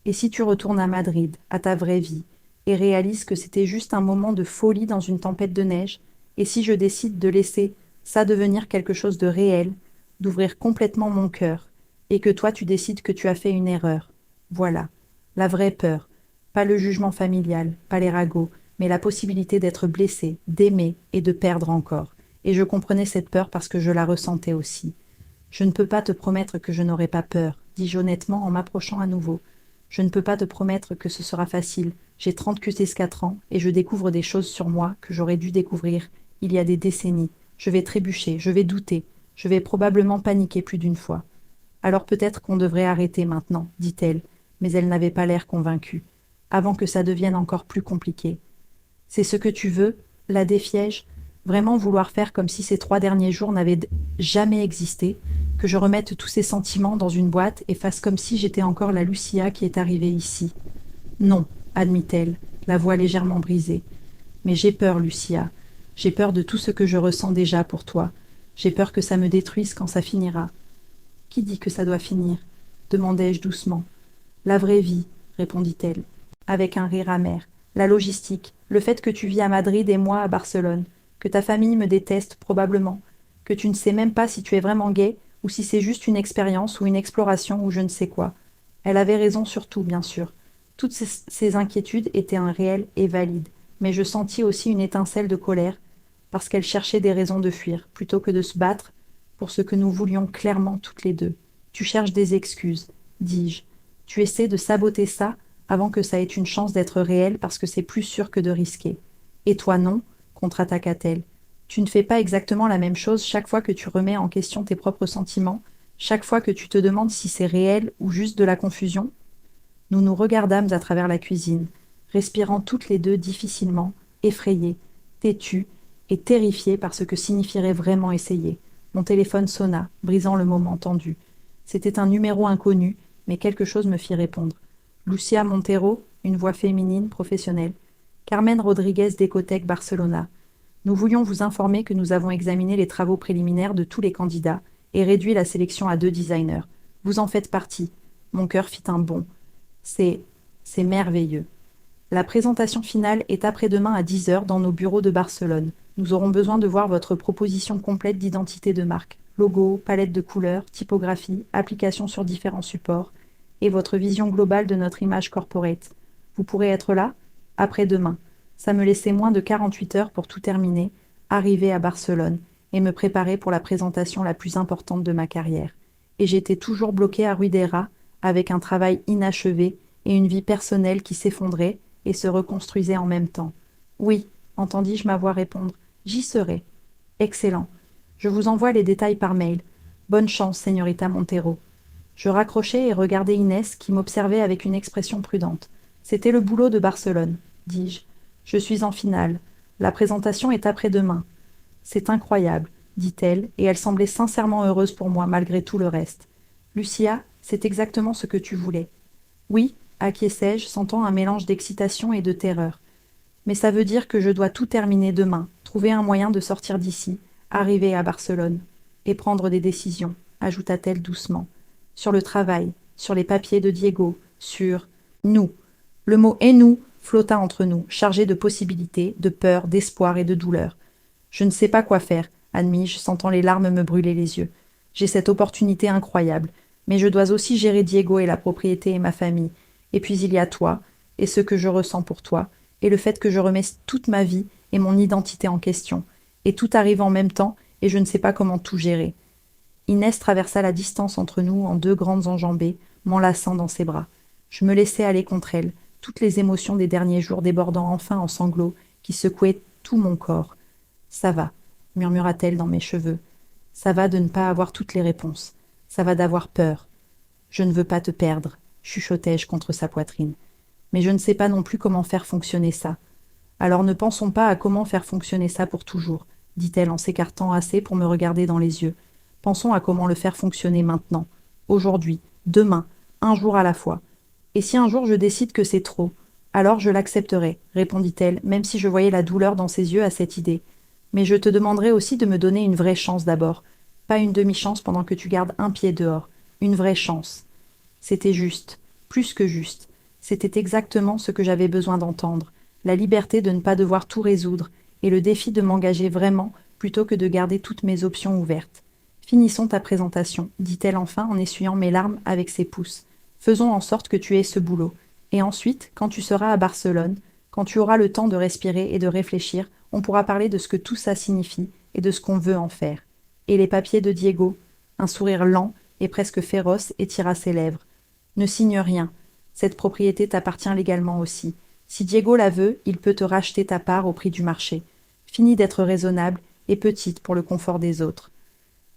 Et si tu retournes à Madrid, à ta vraie vie, et réalises que c'était juste un moment de folie dans une tempête de neige, et si je décide de laisser ça devenir quelque chose de réel, d'ouvrir complètement mon cœur, et que toi tu décides que tu as fait une erreur. Voilà, la vraie peur, pas le jugement familial, pas les ragots, mais la possibilité d'être blessé, d'aimer et de perdre encore. Et je comprenais cette peur parce que je la ressentais aussi. Je ne peux pas te promettre que je n'aurai pas peur, dis-je honnêtement en m'approchant à nouveau. Je ne peux pas te promettre que ce sera facile. J'ai 34 ans et je découvre des choses sur moi que j'aurais dû découvrir il y a des décennies. Je vais trébucher, je vais douter, je vais probablement paniquer plus d'une fois. Alors peut-être qu'on devrait arrêter maintenant, dit-elle, mais elle n'avait pas l'air convaincue, avant que ça devienne encore plus compliqué. C'est ce que tu veux? La défiai-je? Vraiment vouloir faire comme si ces 3 derniers jours n'avaient jamais existé, que je remette tous ces sentiments dans une boîte et fasse comme si j'étais encore la Lucia qui est arrivée ici. Non, admit-elle, la voix légèrement brisée. Mais j'ai peur, Lucia. J'ai peur de tout ce que je ressens déjà pour toi. J'ai peur que ça me détruise quand ça finira. Qui dit que ça doit finir? Demandai-je doucement. La vraie vie, répondit-elle, avec un rire amer. La logistique, le fait que tu vis à Madrid et moi à Barcelone, que ta famille me déteste probablement, que tu ne sais même pas si tu es vraiment gay ou si c'est juste une expérience ou une exploration ou je ne sais quoi. Elle avait raison sur tout, bien sûr. Toutes ces inquiétudes étaient un réel et valide, mais je sentis aussi une étincelle de colère, parce qu'elle cherchait des raisons de fuir, plutôt que de se battre pour ce que nous voulions clairement toutes les deux. Tu cherches des excuses, dis-je. Tu essaies de saboter ça avant que ça ait une chance d'être réel parce que c'est plus sûr que de risquer. Et toi non, contre-attaqua-t-elle. Tu ne fais pas exactement la même chose chaque fois que tu remets en question tes propres sentiments, chaque fois que tu te demandes si c'est réel ou juste de la confusion. Nous nous regardâmes à travers la cuisine, respirant toutes les deux difficilement, effrayées, têtues et terrifiées par ce que signifierait vraiment essayer. Mon téléphone sonna, brisant le moment tendu. C'était un numéro inconnu, mais quelque chose me fit répondre. Lucia Montero, une voix féminine, professionnelle. Carmen Rodriguez d'Ecotec Barcelona. Nous voulions vous informer que nous avons examiné les travaux préliminaires de tous les candidats et réduit la sélection à 2 designers. Vous en faites partie. Mon cœur fit un bond. C'est merveilleux. La présentation finale est après-demain à 10 heures dans nos bureaux de Barcelone. Nous aurons besoin de voir votre proposition complète d'identité de marque, logo, palette de couleurs, typographie, application sur différents supports, et votre vision globale de notre image corporate. Vous pourrez être là après-demain. Ça me laissait moins de 48 heures pour tout terminer, arriver à Barcelone, et me préparer pour la présentation la plus importante de ma carrière. Et j'étais toujours bloquée à Ruidera, avec un travail inachevé et une vie personnelle qui s'effondrait et se reconstruisait en même temps. Oui, entendis-je ma voix répondre, j'y serai. Excellent. Je vous envoie les détails par mail. Bonne chance, señorita Montero. Je raccrochai et regardai Inès qui m'observait avec une expression prudente. C'était le boulot de Barcelone, dis-je. Je suis en finale. La présentation est après-demain. C'est incroyable, dit-elle, et elle semblait sincèrement heureuse pour moi malgré tout le reste. Lucia, c'est exactement ce que tu voulais. Oui, acquiesçai-je, sentant un mélange d'excitation et de terreur. Mais ça veut dire que je dois tout terminer demain, trouver un moyen de sortir d'ici, arriver à Barcelone, et prendre des décisions, ajouta-t-elle doucement. Sur le travail, sur les papiers de Diego, sur nous. Le mot et nous flotta entre nous, chargé de possibilités, de peur, d'espoir et de douleur. Je ne sais pas quoi faire, admis-je, sentant les larmes me brûler les yeux. J'ai cette opportunité incroyable, mais je dois aussi gérer Diego et la propriété et ma famille. Et puis il y a toi, et ce que je ressens pour toi, et le fait que je remets toute ma vie et mon identité en question. Et tout arrive en même temps, et je ne sais pas comment tout gérer. Inès traversa la distance entre nous en 2 grandes enjambées, m'enlaçant dans ses bras. Je me laissai aller contre elle, toutes les émotions des derniers jours débordant enfin en sanglots qui secouaient tout mon corps. Ça va, murmura-t-elle dans mes cheveux. Ça va de ne pas avoir toutes les réponses. Ça va d'avoir peur. Je ne veux pas te perdre, chuchotai-je contre sa poitrine. Mais je ne sais pas non plus comment faire fonctionner ça. Alors ne pensons pas à comment faire fonctionner ça pour toujours, dit-elle en s'écartant assez pour me regarder dans les yeux. Pensons à comment le faire fonctionner maintenant, aujourd'hui, demain, un jour à la fois. Et si un jour je décide que c'est trop, alors je l'accepterai, répondit-elle, même si je voyais la douleur dans ses yeux à cette idée. Mais je te demanderai aussi de me donner une vraie chance d'abord, pas une demi-chance pendant que tu gardes un pied dehors, une vraie chance. C'était juste, plus que juste. C'était exactement ce que j'avais besoin d'entendre, la liberté de ne pas devoir tout résoudre, et le défi de m'engager vraiment plutôt que de garder toutes mes options ouvertes. Finissons ta présentation, dit-elle enfin en essuyant mes larmes avec ses pouces. Faisons en sorte que tu aies ce boulot. Et ensuite, quand tu seras à Barcelone, quand tu auras le temps de respirer et de réfléchir, on pourra parler de ce que tout ça signifie et de ce qu'on veut en faire. Et les papiers de Diego. Un sourire lent et presque féroce étira ses lèvres. Ne signe rien. Cette propriété t'appartient légalement aussi. Si Diego la veut, il peut te racheter ta part au prix du marché. Finis d'être raisonnable et petite pour le confort des autres.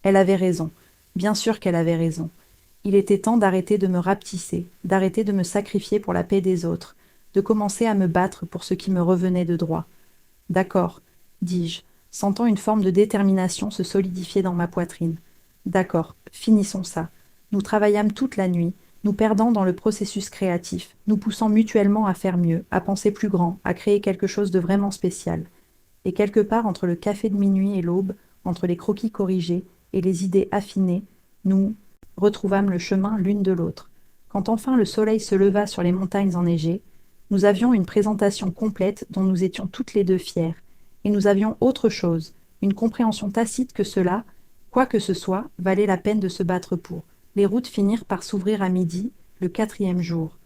Elle avait raison. Bien sûr qu'elle avait raison. Il était temps d'arrêter de me rapetisser, d'arrêter de me sacrifier pour la paix des autres, de commencer à me battre pour ce qui me revenait de droit. D'accord, dis-je, sentant une forme de détermination se solidifier dans ma poitrine. D'accord, finissons ça. Nous travaillâmes toute la nuit, nous perdant dans le processus créatif, nous poussant mutuellement à faire mieux, à penser plus grand, à créer quelque chose de vraiment spécial. Et quelque part entre le café de minuit et l'aube, entre les croquis corrigés et les idées affinées, nous retrouvâmes le chemin l'une de l'autre. Quand enfin le soleil se leva sur les montagnes enneigées, nous avions une présentation complète dont nous étions toutes les deux fières. Et nous avions autre chose, une compréhension tacite que cela, quoi que ce soit, valait la peine de se battre pour. Les routes finirent par s'ouvrir à midi, le 4e jour.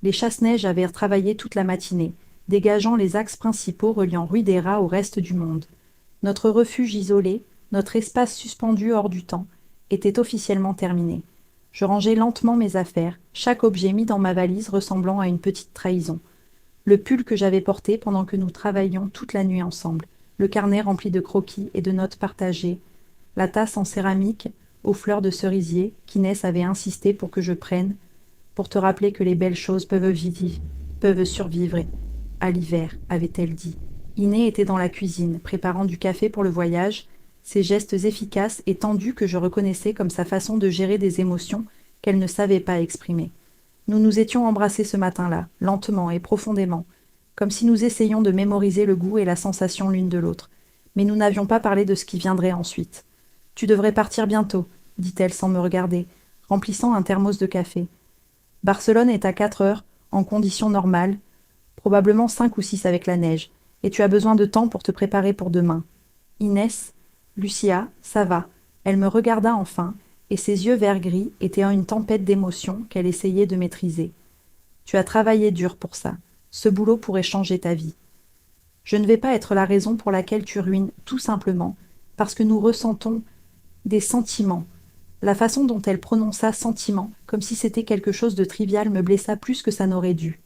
Les chasse-neige avaient travaillé toute la matinée, dégageant les axes principaux reliant Ruidera au reste du monde. Notre refuge isolé, notre espace suspendu hors du temps, était officiellement terminé. Je rangeais lentement mes affaires, chaque objet mis dans ma valise ressemblant à une petite trahison. Le pull que j'avais porté pendant que nous travaillions toute la nuit ensemble, le carnet rempli de croquis et de notes partagées, la tasse en céramique aux fleurs de cerisier qu'Inès avait insisté pour que je prenne, pour te rappeler que les belles choses peuvent survivre à l'hiver, avait-elle dit. Iné était dans la cuisine, préparant du café pour le voyage, ses gestes efficaces et tendus que je reconnaissais comme sa façon de gérer des émotions qu'elle ne savait pas exprimer. Nous nous étions embrassés ce matin-là, lentement et profondément, comme si nous essayions de mémoriser le goût et la sensation l'une de l'autre. Mais nous n'avions pas parlé de ce qui viendrait ensuite. « Tu devrais partir bientôt, » dit-elle sans me regarder, remplissant un thermos de café. « Barcelone est à 4 heures, en conditions normales, probablement 5 ou 6 avec la neige, et tu as besoin de temps pour te préparer pour demain. » Inès, Lucia, ça va. Elle me regarda enfin, et ses yeux vert gris étaient une tempête d'émotions qu'elle essayait de maîtriser. Tu as travaillé dur pour ça. Ce boulot pourrait changer ta vie. Je ne vais pas être la raison pour laquelle tu ruines, tout simplement, parce que nous ressentons des sentiments. La façon dont elle prononça sentiment, comme si c'était quelque chose de trivial, me blessa plus que ça n'aurait dû.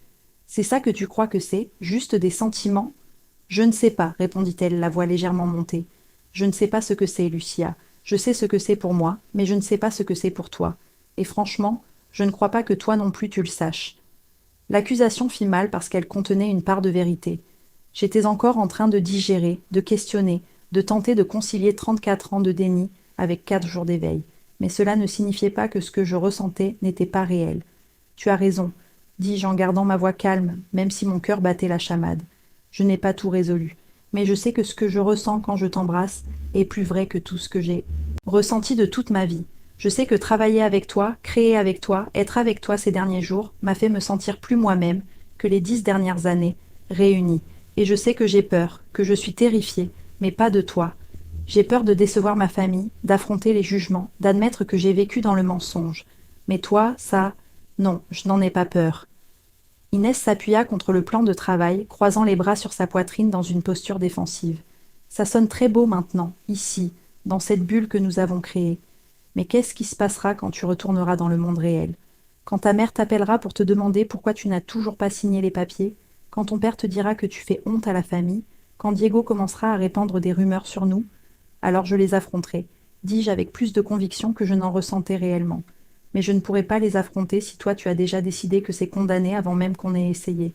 C'est ça que tu crois que c'est, juste des sentiments? Je ne sais pas, répondit-elle, la voix légèrement montée. Je ne sais pas ce que c'est, Lucia. Je sais ce que c'est pour moi, mais je ne sais pas ce que c'est pour toi. Et franchement, je ne crois pas que toi non plus tu le saches. L'accusation fit mal parce qu'elle contenait une part de vérité. J'étais encore en train de digérer, de questionner, de tenter de concilier 34 ans de déni avec 4 jours d'éveil. Mais cela ne signifiait pas que ce que je ressentais n'était pas réel. Tu as raison, dis-je en gardant ma voix calme, même si mon cœur battait la chamade. Je n'ai pas tout résolu, mais je sais que ce que je ressens quand je t'embrasse est plus vrai que tout ce que j'ai ressenti de toute ma vie. Je sais que travailler avec toi, créer avec toi, être avec toi ces derniers jours m'a fait me sentir plus moi-même que les 10 dernières années, réunies. Et je sais que j'ai peur, que je suis terrifiée, mais pas de toi. J'ai peur de décevoir ma famille, d'affronter les jugements, d'admettre que j'ai vécu dans le mensonge. Mais toi, ça, non, je n'en ai pas peur. Inès s'appuya contre le plan de travail, croisant les bras sur sa poitrine dans une posture défensive. Ça sonne très beau maintenant, ici, dans cette bulle que nous avons créée. Mais qu'est-ce qui se passera quand tu retourneras dans le monde réel? Quand ta mère t'appellera pour te demander pourquoi tu n'as toujours pas signé les papiers? Quand ton père te dira que tu fais honte à la famille? Quand Diego commencera à répandre des rumeurs sur nous? Alors je les affronterai, dis-je avec plus de conviction que je n'en ressentais réellement. Mais je ne pourrai pas les affronter si toi tu as déjà décidé que c'est condamné avant même qu'on ait essayé.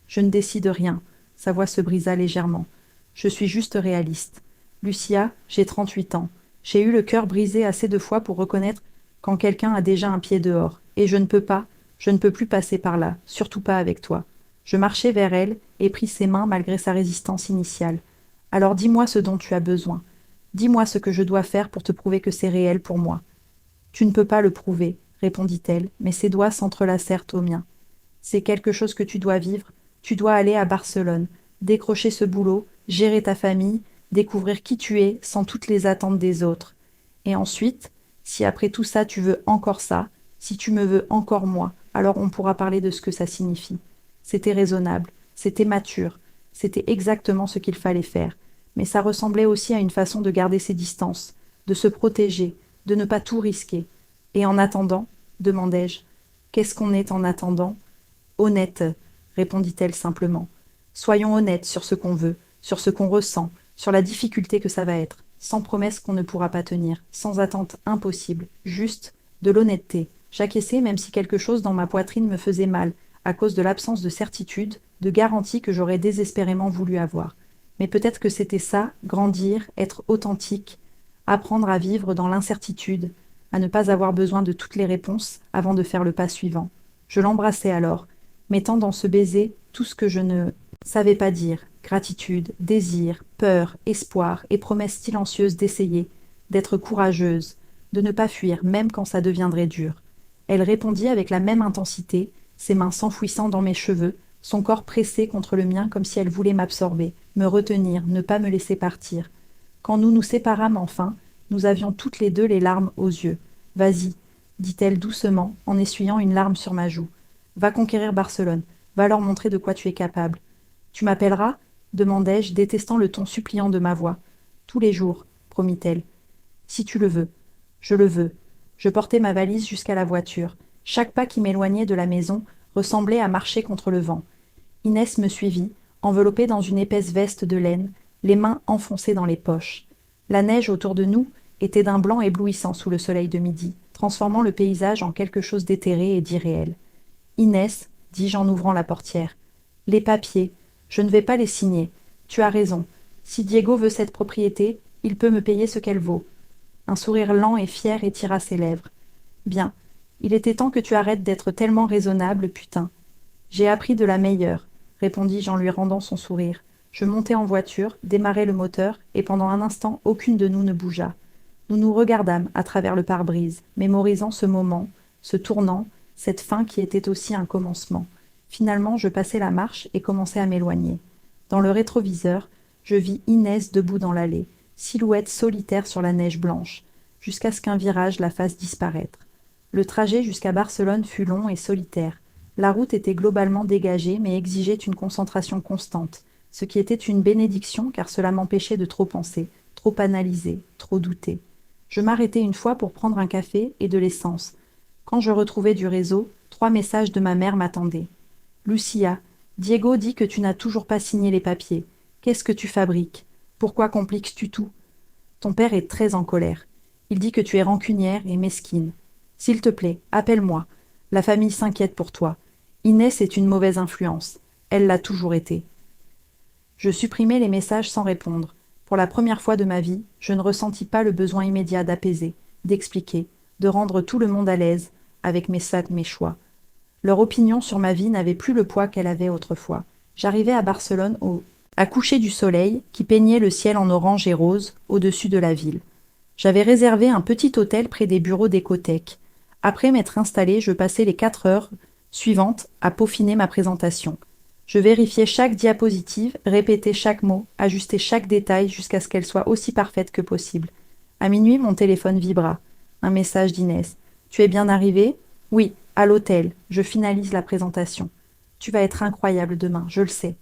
Je ne décide rien. Sa voix se brisa légèrement. Je suis juste réaliste. Lucia, j'ai 38 ans. J'ai eu le cœur brisé assez de fois pour reconnaître quand quelqu'un a déjà un pied dehors. Et je ne peux plus passer par là, surtout pas avec toi. Je marchai vers elle et pris ses mains malgré sa résistance initiale. Alors dis-moi ce dont tu as besoin. Dis-moi ce que je dois faire pour te prouver que c'est réel pour moi. Tu ne peux pas le prouver, répondit-elle, mais ses doigts s'entrelacèrent aux miens. C'est quelque chose que tu dois vivre. Tu dois aller à Barcelone, décrocher ce boulot, gérer ta famille, découvrir qui tu es sans toutes les attentes des autres. Et ensuite, si après tout ça tu veux encore ça, si tu me veux encore moi, alors on pourra parler de ce que ça signifie. C'était raisonnable, c'était mature, c'était exactement ce qu'il fallait faire. Mais ça ressemblait aussi à une façon de garder ses distances, de se protéger, de ne pas tout risquer. Et en attendant, demandai-je, qu'est-ce qu'on est en attendant? Honnête, répondit-elle simplement. Soyons honnêtes sur ce qu'on veut, sur ce qu'on ressent, sur la difficulté que ça va être, sans promesse qu'on ne pourra pas tenir, sans attente impossible, juste de l'honnêteté. J'acquiesçai même si quelque chose dans ma poitrine me faisait mal, à cause de l'absence de certitude, de garantie que j'aurais désespérément voulu avoir. Mais peut-être que c'était ça, grandir, être authentique, apprendre à vivre dans l'incertitude, à ne pas avoir besoin de toutes les réponses avant de faire le pas suivant. Je l'embrassai alors, mettant dans ce baiser tout ce que je ne savais pas dire, gratitude, désir, peur, espoir et promesse silencieuse d'essayer, d'être courageuse, de ne pas fuir même quand ça deviendrait dur. Elle répondit avec la même intensité, ses mains s'enfouissant dans mes cheveux, son corps pressé contre le mien comme si elle voulait m'absorber, me retenir, ne pas me laisser partir. Quand nous nous séparâmes enfin, nous avions toutes les deux les larmes aux yeux. « Vas-y, dit-elle doucement, en essuyant une larme sur ma joue. Va conquérir Barcelone, va leur montrer de quoi tu es capable. Tu m'appelleras? Demandai-je, détestant le ton suppliant de ma voix. Tous les jours, promit-elle. Si tu le veux. Je le veux. Je portai ma valise jusqu'à la voiture. Chaque pas qui m'éloignait de la maison ressemblait à marcher contre le vent. Inès me suivit, enveloppée dans une épaisse veste de laine, les mains enfoncées dans les poches. La neige autour de nous était d'un blanc éblouissant sous le soleil de midi, transformant le paysage en quelque chose d'éthéré et d'irréel. Inès, dis-je en ouvrant la portière, les papiers, je ne vais pas les signer. Tu as raison. Si Diego veut cette propriété, il peut me payer ce qu'elle vaut. Un sourire lent et fier étira ses lèvres. Bien. Il était temps que tu arrêtes d'être tellement raisonnable, putain. J'ai appris de la meilleure, répondis-je en lui rendant son sourire. Je montai en voiture, démarrai le moteur, et pendant un instant, aucune de nous ne bougea. Nous nous regardâmes à travers le pare-brise, mémorisant ce moment, ce tournant, cette fin qui était aussi un commencement. Finalement, je passai la marche et commençai à m'éloigner. Dans le rétroviseur, je vis Inès debout dans l'allée, silhouette solitaire sur la neige blanche, jusqu'à ce qu'un virage la fasse disparaître. Le trajet jusqu'à Barcelone fut long et solitaire. La route était globalement dégagée, mais exigeait une concentration constante, ce qui était une bénédiction car cela m'empêchait de trop penser, trop analyser, trop douter. Je m'arrêtai une fois pour prendre un café et de l'essence. Quand je retrouvai du réseau, 3 messages de ma mère m'attendaient. « Lucia, Diego dit que tu n'as toujours pas signé les papiers. Qu'est-ce que tu fabriques? Pourquoi compliques-tu tout? Ton père est très en colère. Il dit que tu es rancunière et mesquine. S'il te plaît, appelle-moi. La famille s'inquiète pour toi. Inès est une mauvaise influence. Elle l'a toujours été. » Je supprimai les messages sans répondre. Pour la première fois de ma vie, je ne ressentis pas le besoin immédiat d'apaiser, d'expliquer, de rendre tout le monde à l'aise avec mes choix. Leur opinion sur ma vie n'avait plus le poids qu'elle avait autrefois. J'arrivai à Barcelone à coucher du soleil qui peignait le ciel en orange et rose au-dessus de la ville. J'avais réservé un petit hôtel près des bureaux d'Ecotech. Après m'être installé, je passai les 4 heures suivantes à peaufiner ma présentation. Je vérifiais chaque diapositive, répétais chaque mot, ajustais chaque détail jusqu'à ce qu'elle soit aussi parfaite que possible. À minuit, mon téléphone vibra. Un message d'Inès. « Tu es bien arrivé ? » ?»« Oui, à l'hôtel. Je finalise la présentation. »« Tu vas être incroyable demain, je le sais. »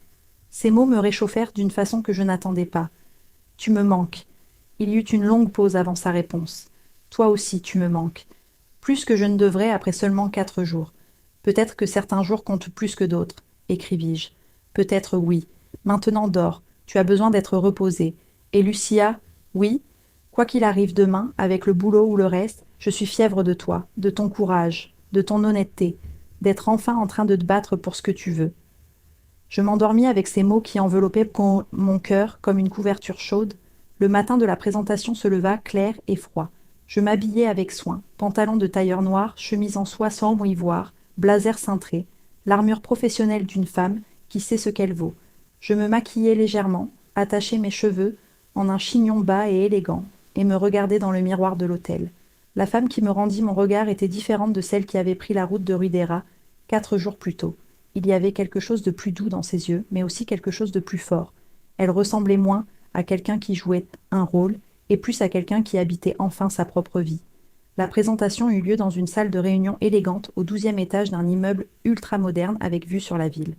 Ces mots me réchauffèrent d'une façon que je n'attendais pas. « Tu me manques. » Il y eut une longue pause avant sa réponse. « Toi aussi, tu me manques. » Plus que je ne devrais après seulement 4 jours. Peut-être que certains jours comptent plus que d'autres, écrivis-je. Peut-être oui. Maintenant dors. Tu as besoin d'être reposée. Et Lucia, oui. Quoi qu'il arrive demain, avec le boulot ou le reste, je suis fière de toi, de ton courage, de ton honnêteté, d'être enfin en train de te battre pour ce que tu veux. Je m'endormis avec ces mots qui enveloppaient mon cœur comme une couverture chaude. Le matin de la présentation se leva clair et froid. Je m'habillai avec soin, pantalon de tailleur noir, chemise en soie sombre ivoire, blazer cintré, l'armure professionnelle d'une femme qui sait ce qu'elle vaut. Je me maquillai légèrement, attachai mes cheveux en un chignon bas et élégant, et me regardai dans le miroir de l'hôtel. La femme qui me rendit mon regard était différente de celle qui avait pris la route de Ruidera 4 jours plus tôt. Il y avait quelque chose de plus doux dans ses yeux, mais aussi quelque chose de plus fort. Elle ressemblait moins à quelqu'un qui jouait un rôle, et plus à quelqu'un qui habitait enfin sa propre vie. La présentation eut lieu dans une salle de réunion élégante au 12e étage d'un immeuble ultra-moderne avec vue sur la ville.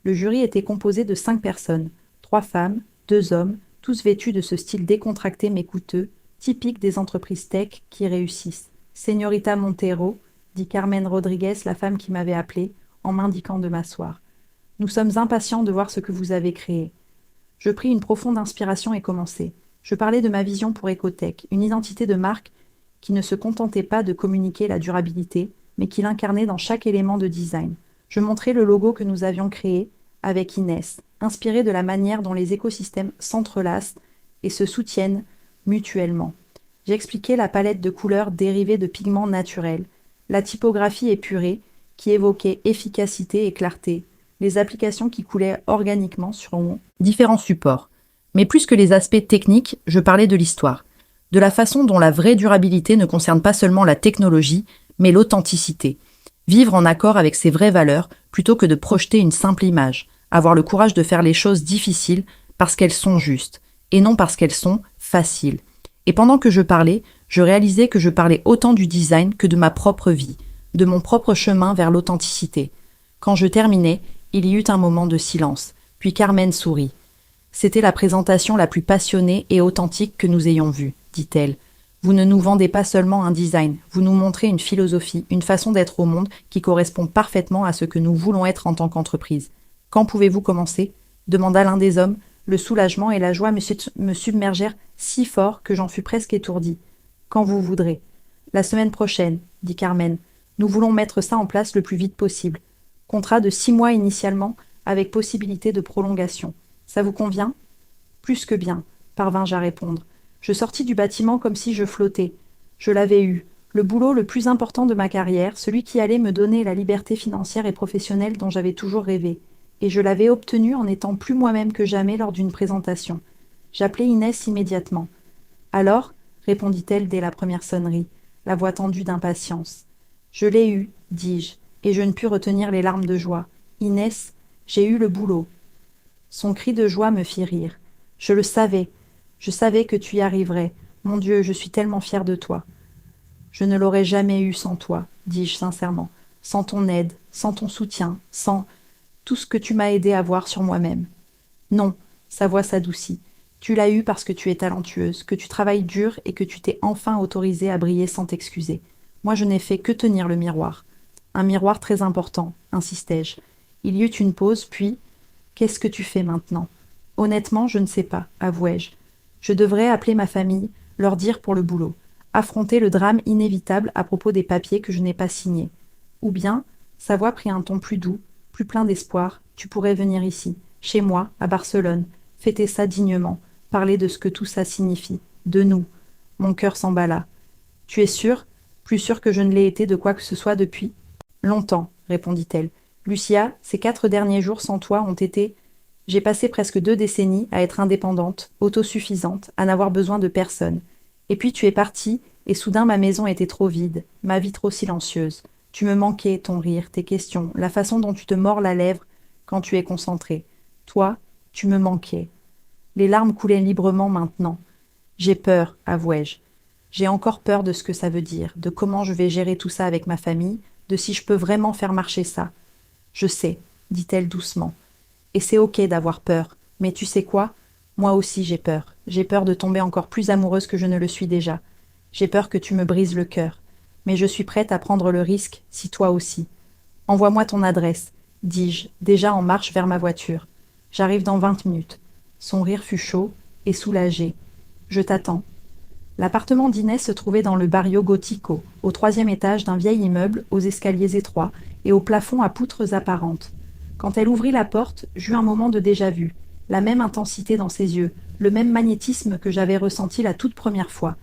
Le jury était composé de 5 personnes, 3 femmes, 2 hommes, tous vêtus de ce style décontracté mais coûteux, typique des entreprises tech qui réussissent. « Señorita Montero », dit Carmen Rodriguez, la femme qui m'avait appelée, en m'indiquant de m'asseoir. « Nous sommes impatients de voir ce que vous avez créé. » Je pris une profonde inspiration et commençai. Je parlais de ma vision pour Ecotech, une identité de marque qui ne se contentait pas de communiquer la durabilité, mais qui l'incarnait dans chaque élément de design. Je montrai le logo que nous avions créé avec Inès, inspiré de la manière dont les écosystèmes s'entrelacent et se soutiennent mutuellement. J'expliquais la palette de couleurs dérivées de pigments naturels, la typographie épurée qui évoquait efficacité et clarté, les applications qui coulaient organiquement sur différents supports. Mais plus que les aspects techniques, je parlais de l'histoire, de la façon dont la vraie durabilité ne concerne pas seulement la technologie, mais l'authenticité. Vivre en accord avec ses vraies valeurs plutôt que de projeter une simple image, avoir le courage de faire les choses difficiles parce qu'elles sont justes, et non parce qu'elles sont faciles. Et pendant que je parlais, je réalisais que je parlais autant du design que de ma propre vie, de mon propre chemin vers l'authenticité. Quand je terminai, il y eut un moment de silence, puis Carmen sourit. « C'était la présentation la plus passionnée et authentique que nous ayons vue, dit-elle. Vous ne nous vendez pas seulement un design, vous nous montrez une philosophie, une façon d'être au monde qui correspond parfaitement à ce que nous voulons être en tant qu'entreprise. Quand pouvez-vous commencer ? Demanda l'un des hommes. Le soulagement et la joie me submergèrent si fort que j'en fus presque étourdi. Quand vous voudrez. La semaine prochaine, dit Carmen. Nous voulons mettre ça en place le plus vite possible. Contrat de 6 mois initialement, avec possibilité de prolongation. Ça vous convient ? Plus que bien, parvins-je à répondre. Je sortis du bâtiment comme si je flottais. Je l'avais eu. Le boulot le plus important de ma carrière, celui qui allait me donner la liberté financière et professionnelle dont j'avais toujours rêvé. Et je l'avais obtenu en étant plus moi-même que jamais lors d'une présentation. J'appelai Inès immédiatement. Alors, répondit-elle dès la première sonnerie, la voix tendue d'impatience. Je l'ai eu, dis-je, et je ne pus retenir les larmes de joie. Inès, j'ai eu le boulot. Son cri de joie me fit rire. Je le savais. Je savais que tu y arriverais. Mon Dieu, je suis tellement fière de toi. Je ne l'aurais jamais eu sans toi, dis-je sincèrement, sans ton aide, sans ton soutien, sans tout ce que tu m'as aidé à voir sur moi-même. Non, sa voix s'adoucit. Tu l'as eu parce que tu es talentueuse, que tu travailles dur et que tu t'es enfin autorisée à briller sans t'excuser. Moi, je n'ai fait que tenir le miroir. Un miroir très important, insistai-je. Il y eut une pause, puis « Qu'est-ce que tu fais maintenant ?» Honnêtement, je ne sais pas, avouai-je. Je devrais appeler ma famille, leur dire pour le boulot, affronter le drame inévitable à propos des papiers que je n'ai pas signés. Ou bien, sa voix prit un ton plus doux, plus plein d'espoir, tu pourrais venir ici, chez moi, à Barcelone, fêter ça dignement, parler de ce que tout ça signifie, de nous. Mon cœur s'emballa. Tu es sûre ? Plus sûre que je ne l'ai été de quoi que ce soit depuis ? Longtemps, répondit-elle. Lucia, ces 4 derniers jours sans toi ont été... J'ai passé presque 2 décennies à être indépendante, autosuffisante, à n'avoir besoin de personne. Et puis tu es partie, et soudain ma maison était trop vide, ma vie trop silencieuse. Tu me manquais, ton rire, tes questions, la façon dont tu te mords la lèvre quand tu es concentré. Toi, tu me manquais. Les larmes coulaient librement maintenant. J'ai peur, avouai-je. J'ai encore peur de ce que ça veut dire, de comment je vais gérer tout ça avec ma famille, de si je peux vraiment faire marcher ça. Je sais, dit-elle doucement. Et c'est ok d'avoir peur. Mais tu sais quoi ? Moi aussi j'ai peur. J'ai peur de tomber encore plus amoureuse que je ne le suis déjà. J'ai peur que tu me brises le cœur. Mais je suis prête à prendre le risque, si toi aussi. Envoie-moi ton adresse, dis-je, déjà en marche vers ma voiture. J'arrive dans 20 minutes. Son rire fut chaud et soulagé. Je t'attends. L'appartement d'Inès se trouvait dans le barrio Gótico, au 3e étage d'un vieil immeuble aux escaliers étroits et au plafond à poutres apparentes. Quand elle ouvrit la porte, j'eus un moment de déjà-vu, la même intensité dans ses yeux, le même magnétisme que j'avais ressenti la toute première fois.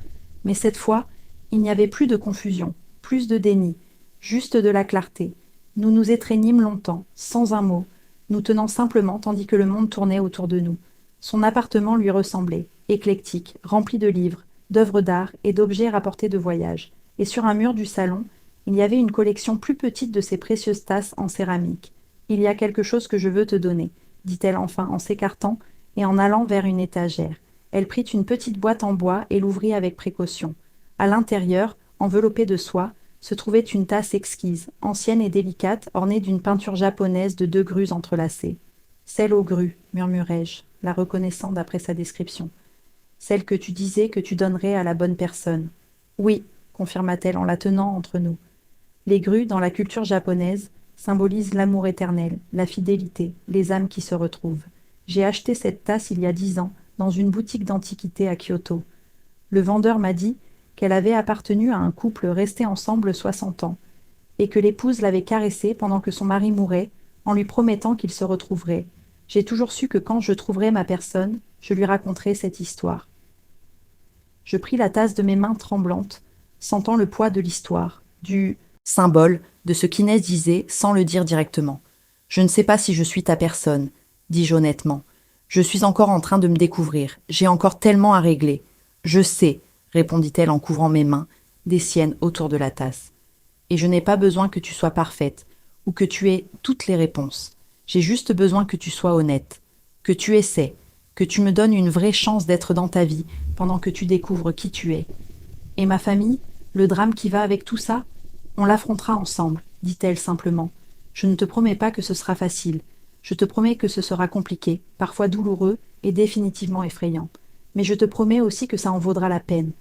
Mais cette fois, il n'y avait plus de confusion, plus de déni, juste de la clarté. Nous nous étreignîmes longtemps, sans un mot, nous tenant simplement tandis que le monde tournait autour de nous. Son appartement lui ressemblait, éclectique, rempli de livres, d'œuvres d'art et d'objets rapportés de voyage. Et sur un mur du salon, il y avait une collection plus petite de ces précieuses tasses en céramique. « Il y a quelque chose que je veux te donner », dit-elle enfin en s'écartant et en allant vers une étagère. Elle prit une petite boîte en bois et l'ouvrit avec précaution. À l'intérieur, enveloppée de soie, se trouvait une tasse exquise, ancienne et délicate, ornée d'une peinture japonaise de 2 grues entrelacées. « Celle aux grues, murmurai-je, la reconnaissant d'après sa description. « Celle que tu disais que tu donnerais à la bonne personne. »« Oui, » confirma-t-elle en la tenant entre nous. Les grues, dans la culture japonaise, symbolisent l'amour éternel, la fidélité, les âmes qui se retrouvent. J'ai acheté cette tasse il y a 10 ans, dans une boutique d'antiquités à Kyoto. Le vendeur m'a dit qu'elle avait appartenu à un couple resté ensemble 60 ans, et que l'épouse l'avait caressée pendant que son mari mourait, en lui promettant qu'ils se retrouveraient. J'ai toujours su que quand je trouverais ma personne, je lui raconterais cette histoire. Je pris la tasse de mes mains tremblantes, sentant le poids de l'histoire, du symbole de ce qu'Inès disait sans le dire directement. « Je ne sais pas si je suis ta personne, » dis-je honnêtement. « Je suis encore en train de me découvrir. J'ai encore tellement à régler. »« Je sais, » répondit-elle en couvrant mes mains, des siennes autour de la tasse. « Et je n'ai pas besoin que tu sois parfaite, ou que tu aies toutes les réponses. J'ai juste besoin que tu sois honnête, que tu essaies, que tu me donnes une vraie chance d'être dans ta vie pendant que tu découvres qui tu es. Et ma famille, le drame qui va avec tout ça, on l'affrontera ensemble, dit-elle simplement. Je ne te promets pas que ce sera facile. Je te promets que ce sera compliqué, parfois douloureux, est définitivement effrayant. Mais je te promets aussi que ça en vaudra la peine.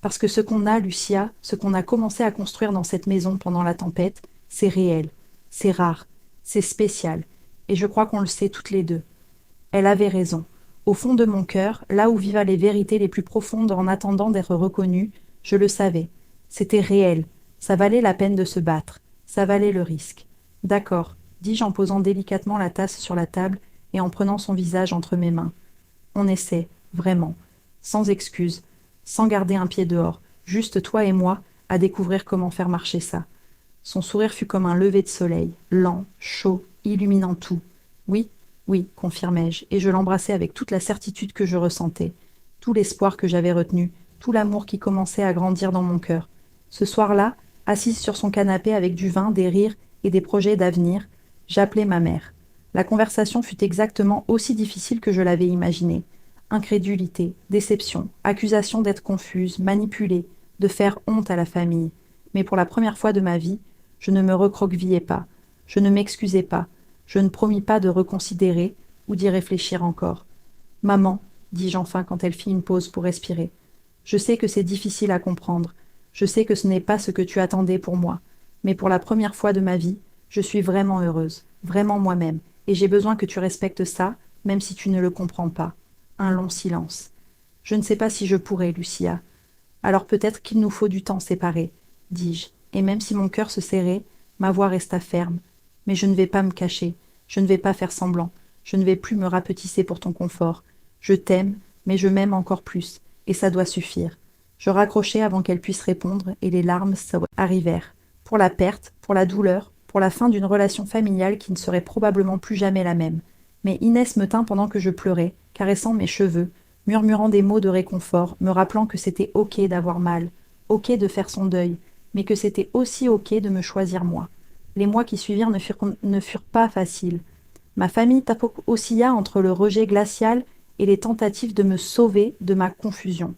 Parce que ce qu'on a, Lucia, ce qu'on a commencé à construire dans cette maison pendant la tempête, c'est réel, c'est rare, c'est spécial, et je crois qu'on le sait toutes les deux. Elle avait raison. Au fond de mon cœur, là où vivaient les vérités les plus profondes en attendant d'être reconnues, je le savais. C'était réel. Ça valait la peine de se battre. Ça valait le risque. D'accord, dis-je en posant délicatement la tasse sur la table et en prenant son visage entre mes mains. On essaie, vraiment, sans excuse, sans garder un pied dehors, juste toi et moi, à découvrir comment faire marcher ça. Son sourire fut comme un lever de soleil, lent, chaud, illuminant tout. Oui, oui, confirmai-je, et je l'embrassai avec toute la certitude que je ressentais, tout l'espoir que j'avais retenu, tout l'amour qui commençait à grandir dans mon cœur. Ce soir-là, assise sur son canapé avec du vin, des rires et des projets d'avenir, j'appelai ma mère. La conversation fut exactement aussi difficile que je l'avais imaginé. Incrédulité, déception, accusation d'être confuse, manipulée, de faire honte à la famille. Mais pour la première fois de ma vie, je ne me recroquevillai pas, je ne m'excusai pas, je ne promis pas de reconsidérer ou d'y réfléchir encore. Maman, dis-je enfin quand elle fit une pause pour respirer, je sais que c'est difficile à comprendre, je sais que ce n'est pas ce que tu attendais pour moi, mais pour la première fois de ma vie, je suis vraiment heureuse, vraiment moi-même, et j'ai besoin que tu respectes ça, même si tu ne le comprends pas. Un long silence. Je ne sais pas si je pourrai, Lucia. Alors peut-être qu'il nous faut du temps séparés, dis-je, et même si mon cœur se serrait, ma voix resta ferme. Mais je ne vais pas me cacher, je ne vais pas faire semblant, je ne vais plus me rapetisser pour ton confort. Je t'aime, mais je m'aime encore plus, et ça doit suffire. Je raccrochai avant qu'elle puisse répondre, et les larmes arrivèrent. Pour la perte, pour la douleur, pour la fin d'une relation familiale qui ne serait probablement plus jamais la même. Mais Inès me tint pendant que je pleurais, caressant mes cheveux, murmurant des mots de réconfort, me rappelant que c'était ok d'avoir mal, ok de faire son deuil, mais que c'était aussi ok de me choisir moi. Les mois qui suivirent ne furent pas faciles. Ma famille oscilla entre le rejet glacial et les tentatives de me sauver de ma confusion.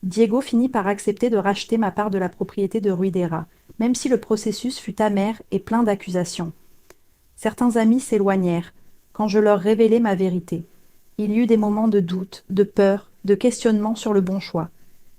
Diego finit par accepter de racheter ma part de la propriété de Ruidera, même si le processus fut amer et plein d'accusations. Certains amis s'éloignèrent, quand je leur révélai ma vérité. Il y eut des moments de doute, de peur, de questionnement sur le bon choix.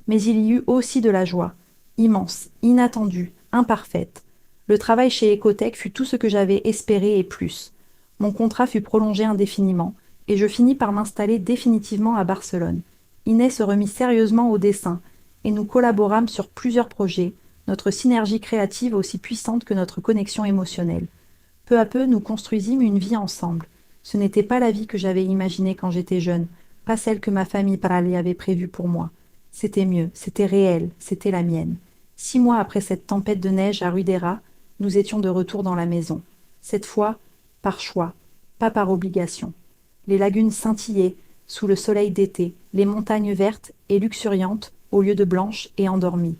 Mais il y eut aussi de la joie, immense, inattendue, imparfaite. Le travail chez Ecotech fut tout ce que j'avais espéré et plus. Mon contrat fut prolongé indéfiniment, et je finis par m'installer définitivement à Barcelone. Inès se remit sérieusement au dessin, et nous collaborâmes sur plusieurs projets, notre synergie créative aussi puissante que notre connexion émotionnelle. Peu à peu, nous construisîmes une vie ensemble. Ce n'était pas la vie que j'avais imaginée quand j'étais jeune, pas celle que ma famille Parali avait prévue pour moi. C'était mieux, c'était réel, c'était la mienne. 6 mois après cette tempête de neige à Ruidera, nous étions de retour dans la maison. Cette fois, par choix, pas par obligation. Les lagunes scintillaient sous le soleil d'été, les montagnes vertes et luxuriantes au lieu de blanches et endormies.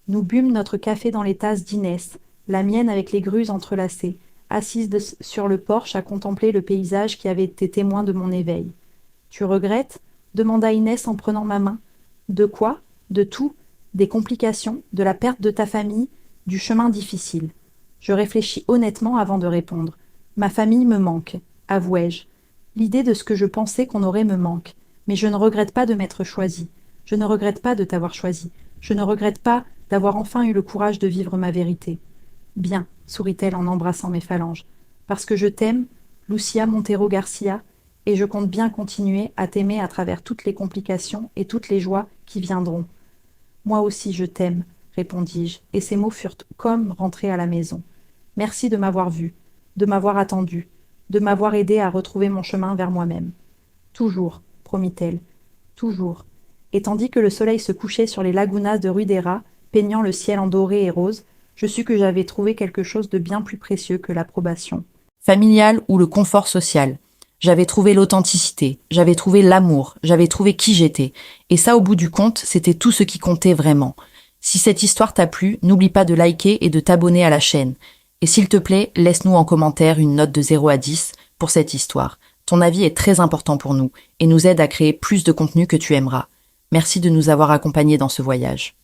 Nous bûmes notre café dans les tasses d'Inès, la mienne avec les grues entrelacées, assise sur le porche à contempler le paysage qui avait été témoin de mon éveil. « Tu regrettes » demanda Inès en prenant ma main. « De quoi ? De tout ? Des complications, de la perte de ta famille, du chemin difficile. » Je réfléchis honnêtement avant de répondre. Ma famille me manque, avouai-je. L'idée de ce que je pensais qu'on aurait me manque. Mais je ne regrette pas de m'être choisie. Je ne regrette pas de t'avoir choisi. Je ne regrette pas d'avoir enfin eu le courage de vivre ma vérité. Bien, sourit-elle en embrassant mes phalanges. Parce que je t'aime, Lucia Montero Garcia, et je compte bien continuer à t'aimer à travers toutes les complications et toutes les joies qui viendront. Moi aussi je t'aime, répondis-je, et ces mots furent comme rentrés à la maison. Merci de m'avoir vu, de m'avoir attendu, de m'avoir aidé à retrouver mon chemin vers moi-même. Toujours, promit-elle, toujours. Et tandis que le soleil se couchait sur les lagunas de Ruidera, peignant le ciel en doré et rose, je sus que j'avais trouvé quelque chose de bien plus précieux que l'approbation. Familial ou le confort social. J'avais trouvé l'authenticité, j'avais trouvé l'amour, j'avais trouvé qui j'étais. Et ça, au bout du compte, c'était tout ce qui comptait vraiment. Si cette histoire t'a plu, n'oublie pas de liker et de t'abonner à la chaîne. Et s'il te plaît, laisse-nous en commentaire une note de 0 à 10 pour cette histoire. Ton avis est très important pour nous et nous aide à créer plus de contenu que tu aimeras. Merci de nous avoir accompagnés dans ce voyage.